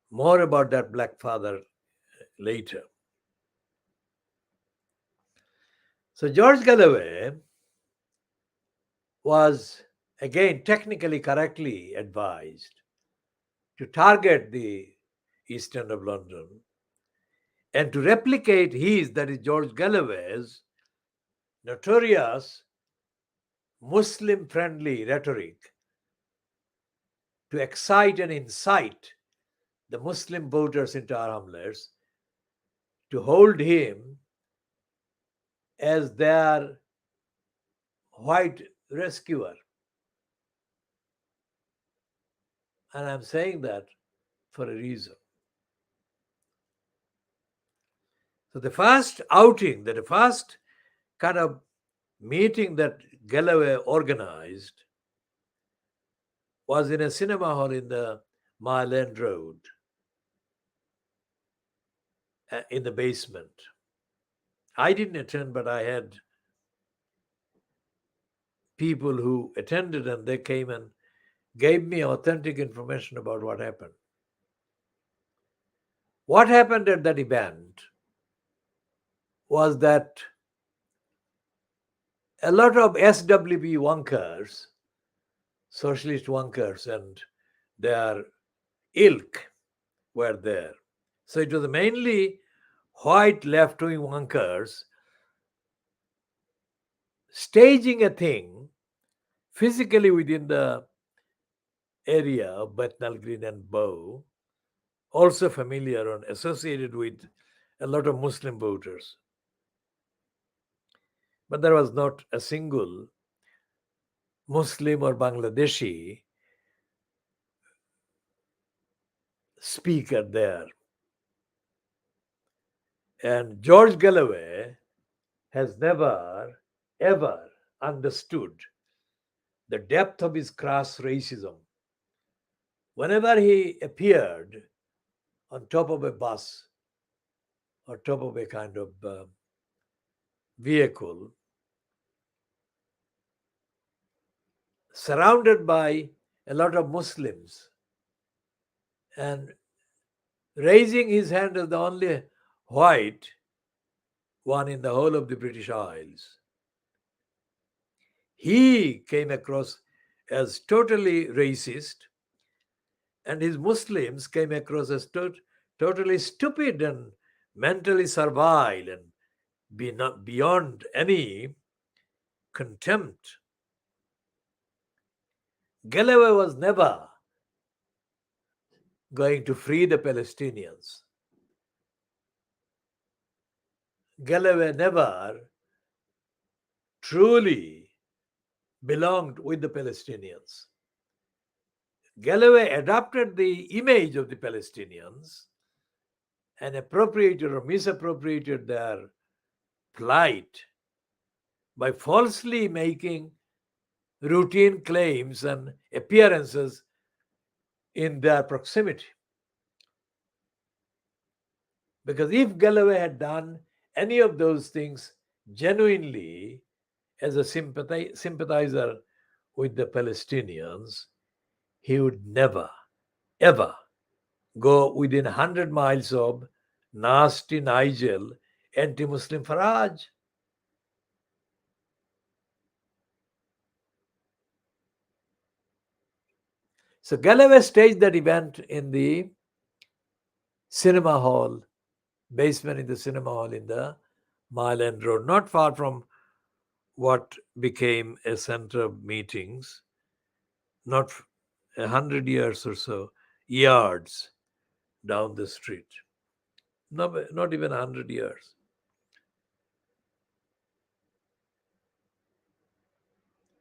More about that black father later. So George Galloway was, again, technically correctly advised to target the East End of London and to replicate that is George Galloway's, notorious Muslim-friendly rhetoric to excite and incite the Muslim voters into our hamlets, to hold him as their white rescuer. And I'm saying that for a reason. So the first outing, the first kind of meeting that Galloway organized was in a cinema hall in the Mile End Road, in the basement. I didn't attend, but I had people who attended, and they came and gave me authentic information about what happened. What happened at that event was that a lot of SWB wonkers, socialist wonkers, and their ilk were there. So it was mainly white left-wing wonkers staging a thing physically within the area of Bethnal Green and Bow, also familiar and associated with a lot of Muslim voters. But there was not a single Muslim or Bangladeshi speaker there. And George Galloway has never, ever understood the depth of his crass racism. Whenever he appeared on top of a bus or top of a kind of vehicle, surrounded by a lot of Muslims, and raising his hand as the only white one in the whole of the British Isles, he came across as totally racist, and his Muslims came across as totally stupid and mentally servile and beyond any contempt. Galloway was never going to free the Palestinians. Galloway never truly belonged with the Palestinians. Galloway adopted the image of the Palestinians and appropriated or misappropriated their plight by falsely making routine claims and appearances in their proximity. Because if Galloway had done any of those things genuinely as a sympathizer with the Palestinians, he would never, ever go within 100 miles of nasty Nigel anti-Muslim Farage. So Galloway staged that event in the cinema hall, basement in the cinema hall in the Mile End Road, not far from what became a center of meetings, not 100 years or so, yards down the street. Not even 100 years.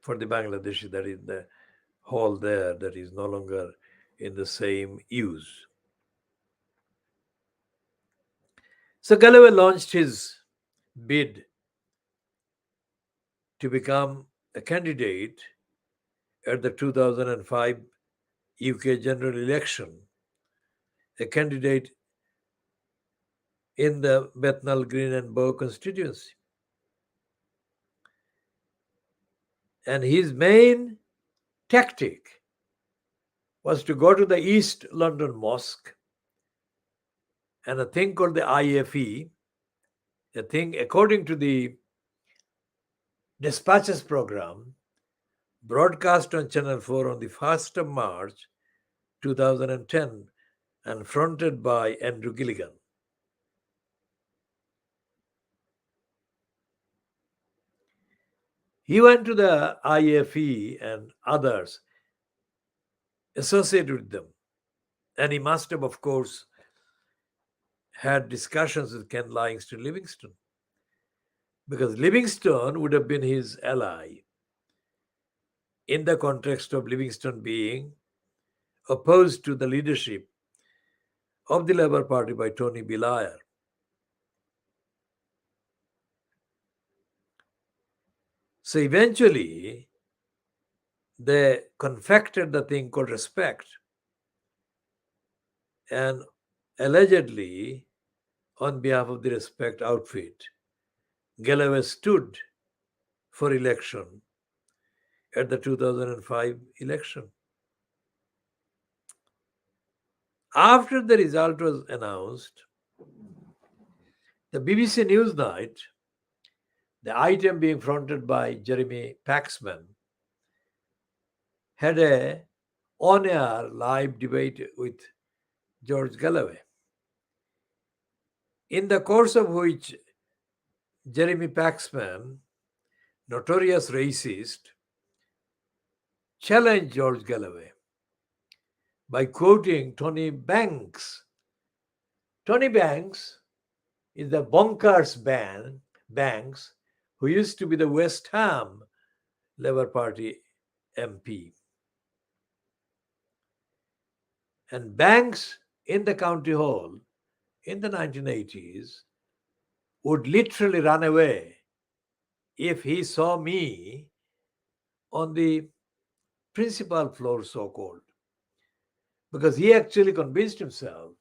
for the Bangladeshi that is the hall there that is no longer in the same use. So Galloway launched his bid to become a candidate at the 2005 UK general election, a candidate in the Bethnal Green and Bow constituency. And his main tactic was to go to the East London Mosque and a thing called the IFE, a thing according to the Dispatches program, broadcast on Channel 4 on the 1st of March 2010 and fronted by Andrew Gilligan. He went to the IFE and others associated with them. And he must have, of course, had discussions with Ken Livingstone, because Livingstone would have been his ally in the context of Livingstone being opposed to the leadership of the Labour Party by Tony Blair. So eventually, they confected the thing called Respect, and allegedly, on behalf of the Respect outfit, Galloway stood for election at the 2005 election. After the result was announced, the BBC Newsnight, the item being fronted by Jeremy Paxman, had a on-air live debate with George Galloway, in the course of which Jeremy Paxman, notorious racist, challenged George Galloway by quoting Tony Banks. Tony Banks is the bonkers Banks, who used to be the West Ham Labour Party MP. And Banks in the county hall in the 1980s would literally run away if he saw me on the principal floor, so-called, because he actually convinced himself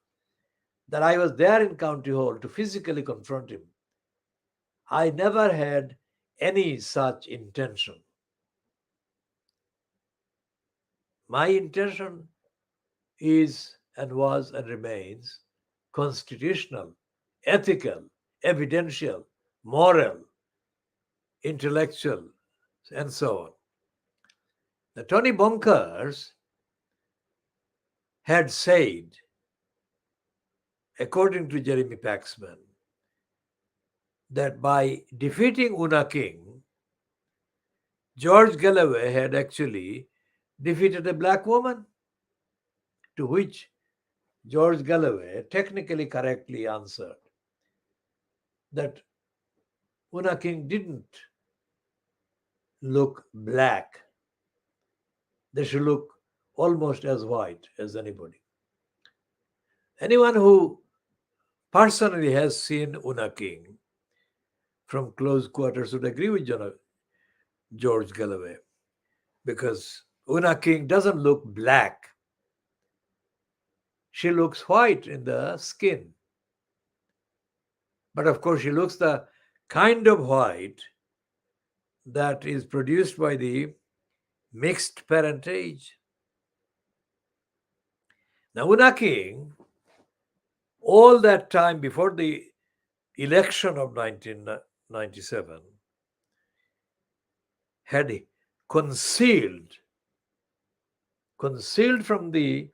that I was there in county hall to physically confront him. I never had any such intention. My intention is and was and remains constitutional, ethical, evidential, moral, intellectual, and so on. The Tony Bonkers had said, according to Jeremy Paxman, that by defeating Una King, George Galloway had actually defeated a black woman, to which George Galloway technically correctly answered that Una King didn't look black. They should look almost as white as anybody. Anyone who personally has seen Una King from close quarters would agree with George Galloway, because Una King doesn't look black. She looks white in the skin. But of course, she looks the kind of white that is produced by the mixed parentage. Now, Una King, all that time before the election of 1997, had concealed from the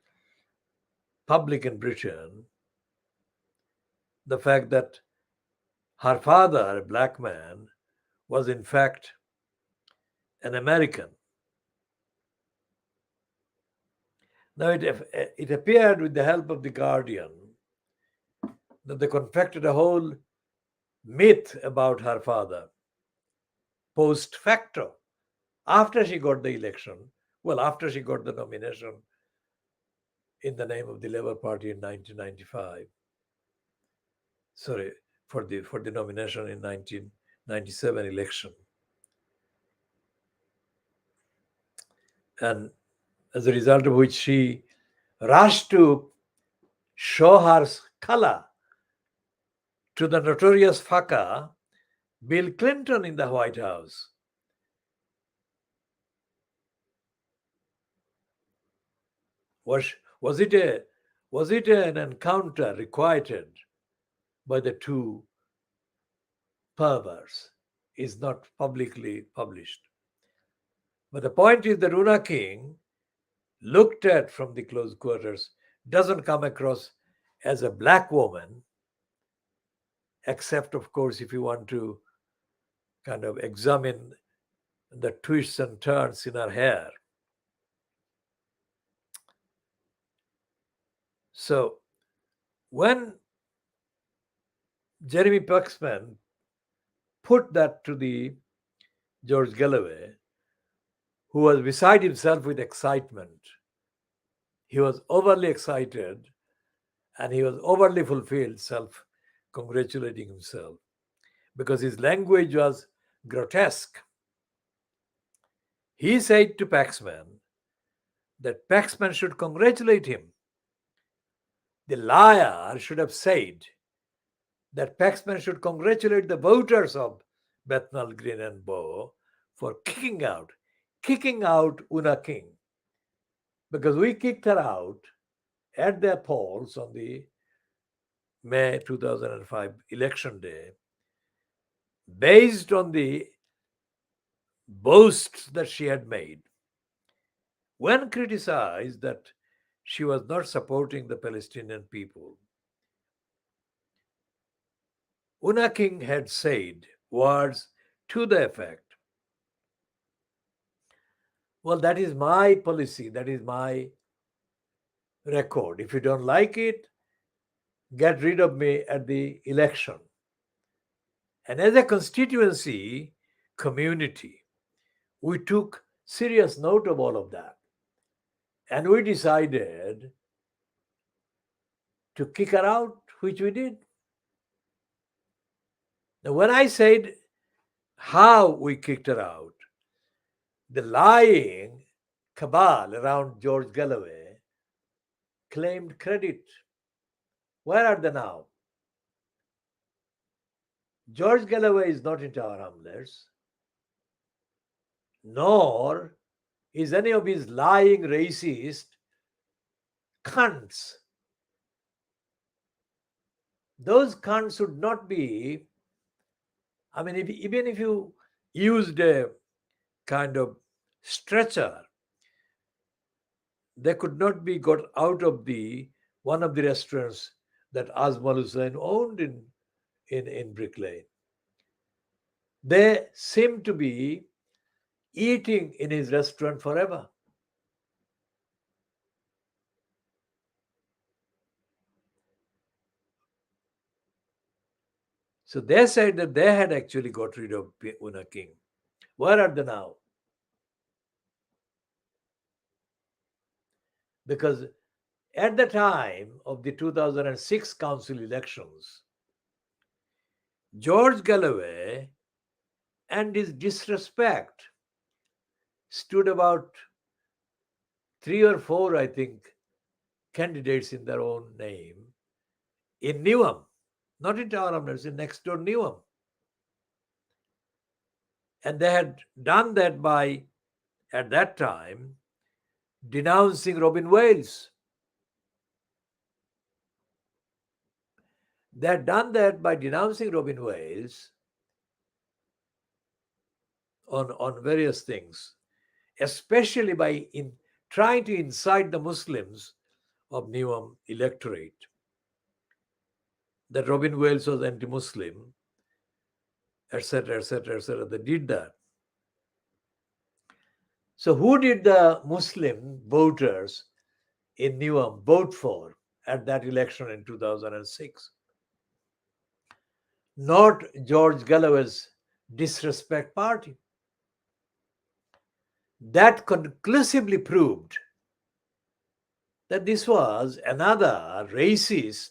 public in Britain the fact that her father, a black man, was in fact an American. Now, it appeared with the help of The Guardian that they confected a whole myth about her father, post facto, after she got the election, well, after she got the nomination in the name of the Labour Party in 1995, sorry, for the nomination in 1997 election. And as a result of which she rushed to show her color to the notorious fucker Bill Clinton in the White House. Was it an encounter requited by the two perverts? Is not publicly published. But the point is that Una King, looked at from the close quarters, doesn't come across as a black woman, except, of course, if you want to kind of examine the twists and turns in her hair. So when Jeremy Paxman put that to the George Galloway, who was beside himself with excitement, he was overly excited and he was overly fulfilled, self-congratulating himself, because his language was grotesque. He said to Paxman that Paxman should congratulate him. The liar should have said that Paxman should congratulate the voters of Bethnal Green and Bow for kicking out Una King, because we kicked her out at their polls on the May 2005 election day, based on the boasts that she had made when criticized that she was not supporting the Palestinian people. Una King had said words to the effect, well, that is my policy, that is my record. If you don't like it, get rid of me at the election. And as a constituency community, we took serious note of all of that. And we decided to kick her out, which we did. Now, when I said how we kicked her out, the lying cabal around George Galloway claimed credit. Where are they now? George Galloway is not in Tower Hamlets, nor is any of his lying racist cunts. Those cunts should not be, I mean, even if you used a kind of stretcher, they could not be got out of one of the restaurants that Azmal Hussain owned in Brick Lane. They seem to be eating in his restaurant forever. So they said that they had actually got rid of Una King. Where are they now? Because at the time of the 2006 council elections, George Galloway and his disrespect stood about 3 or 4, I think, candidates in their own name in Newham, not in Tower Hamlets, in next door Newham. And they had done that by, at that time, denouncing Robin Wales. They had done that by denouncing Robin Wales on various things, especially by trying to incite the Muslims of Newham electorate that Robin Wales was anti-Muslim, etc., etc., etc. They did that. So who did the Muslim voters in Newham vote for at that election in 2006? Not George Galloway's disrespect party. that conclusively proved that this was another racist,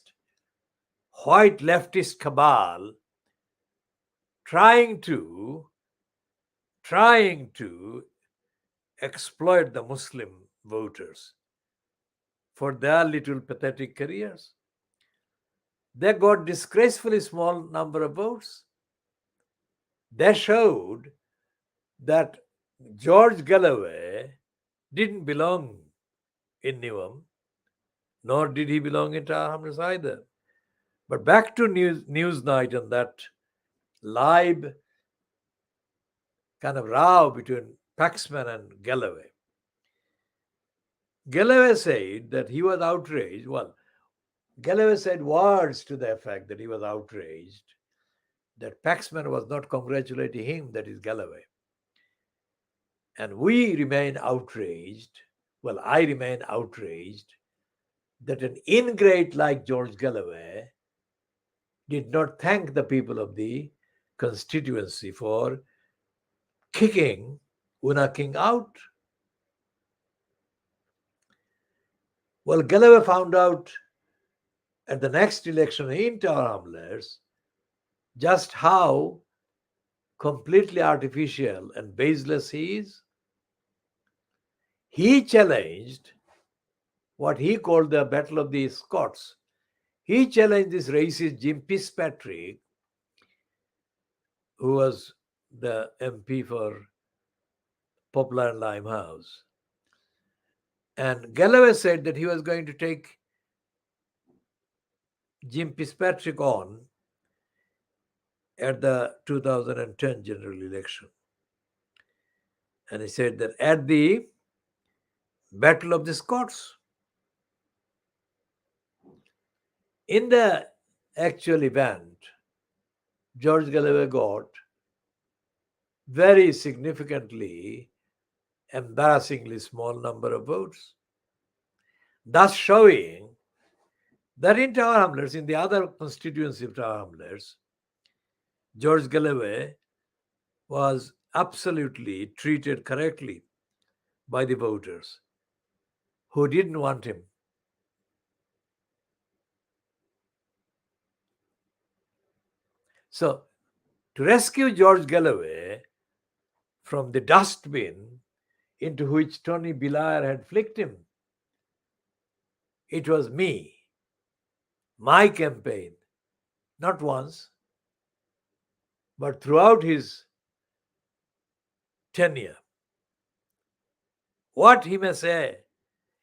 white leftist cabal trying to exploit the Muslim voters for their little pathetic careers. They got disgracefully small number of votes. They showed that George Galloway didn't belong in Newham, nor did he belong in Tower Hamlets either. But back to Newsnight and that live kind of row between Paxman and Galloway. Galloway said that he was outraged. Well, Galloway said words to the effect that he was outraged that Paxman was not congratulating him, that is Galloway. And we remain outraged. Well, I remain outraged that an ingrate like George Galloway did not thank the people of the constituency for kicking Una King out. Well, Galloway found out at the next election in Tower Hamlets just how completely artificial and baseless he is. He challenged what he called the Battle of the Scots. He challenged this racist Jim Fitzpatrick, who was the MP for Poplar and Limehouse. And Galloway said that he was going to take Jim Fitzpatrick on at the 2010 general election. And he said that at the Battle of the Scots, in the actual event, George Galloway got very significantly, embarrassingly small number of votes, thus showing that in Tower Hamlets, in the other constituency of Tower Hamlets, George Galloway was absolutely treated correctly by the voters who didn't want him. So, to rescue George Galloway from the dustbin into which Tony Blair had flicked him, it was me, my campaign, not once, but throughout his tenure. What he may say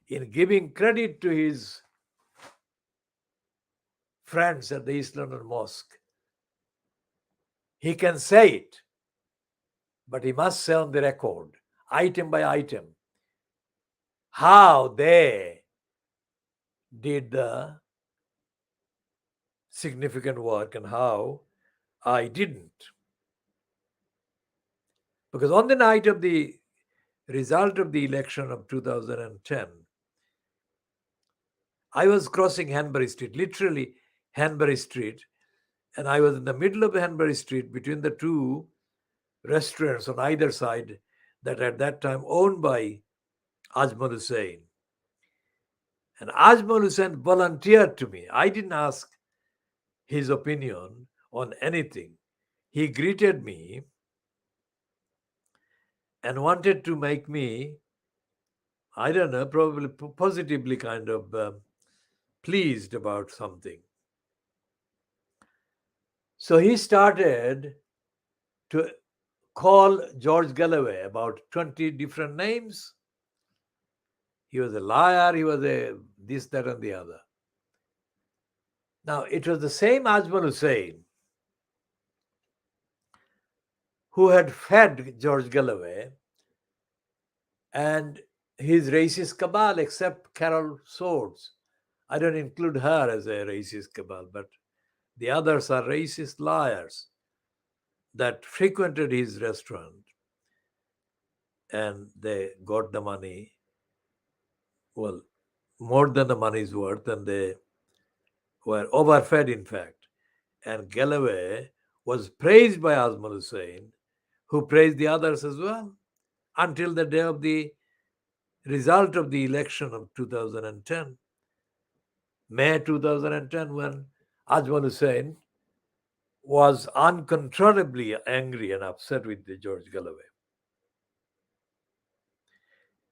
in giving credit to his friends at the East London Mosque, he can say it, but he must say on the record, item by item, how they did the significant work and how I didn't. Because on the night of the result of the election of 2010, I was crossing Hanbury Street, literally Hanbury Street, and I was in the middle of Hanbury Street between the two restaurants on either side that at that time owned by Ajmal Hussain. And Ajmal Hussain volunteered to me. I didn't ask his opinion on anything. He greeted me and wanted to make me, I don't know, probably positively kind of pleased about something. So he started to call George Galloway about 20 different names. He was a liar, he was a this, that, and the other. Now, it was the same Ajmal Hussain who had fed George Galloway and his racist cabal, except Carol Swords. I don't include her as a racist cabal, but the others are racist liars that frequented his restaurant and they got the money, well, more than the money's worth, and they were overfed, in fact. And Galloway was praised by Ajmal Hussain, who praised the others as well. until the day of the result of the election of 2010, May 2010, when Ajmal Hussain was uncontrollably angry and upset with the George Galloway.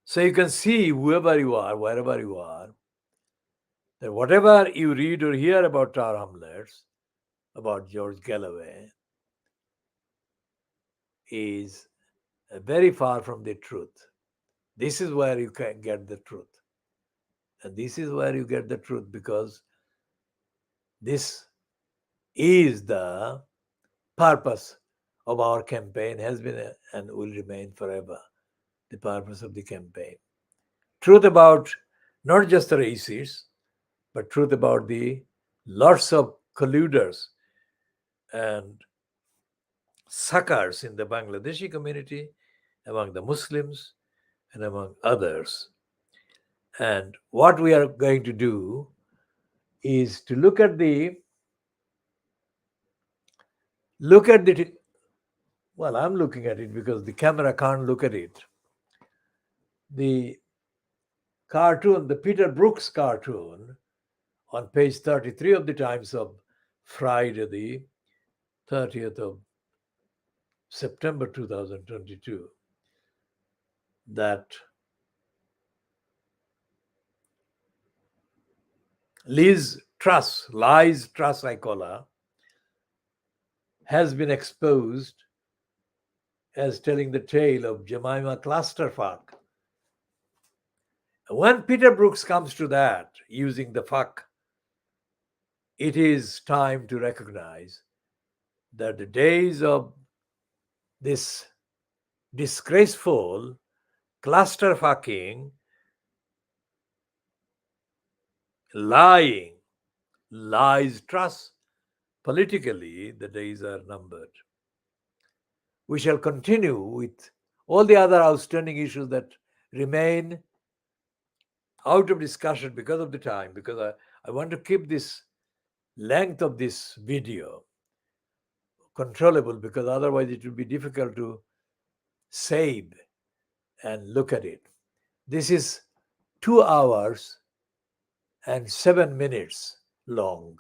So you can see, whoever you are, wherever you are, that whatever you read or hear about Tower Hamlets, about George Galloway, is very far from the truth. This is where you can get the truth. And this is where you get the truth, because this is the purpose of our campaign, has been and will remain forever the purpose of the campaign. Truth about not just the racists, but truth about the lots of colluders and suckers in the Bangladeshi community, among the Muslims, and among others. And what we are going to do is to look at the well, I'm looking at it because the camera can't look at it. The cartoon, the Peter Brooks cartoon, on page 33 of the Times of Friday, the 30th of September 2022, that Liez Truss, I call her, has been exposed as telling the tale of Jemima Clusterfuck. When Peter Brooks comes to that, using the fuck, it is time to recognize that the days of this disgraceful clusterfucking, lying, Liez Truss, politically, the days are numbered. We shall continue with all the other outstanding issues that remain out of discussion because of the time, because I want to keep this length of this video controllable, because otherwise it will be difficult to save and look at it. This is 2 hours and 7 minutes long,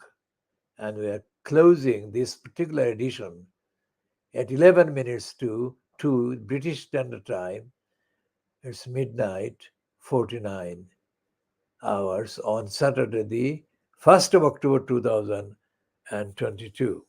and we are closing this particular edition at 11 minutes to 2 British Standard Time. It's midnight 49 hours on Saturday, the 1st of October 2022.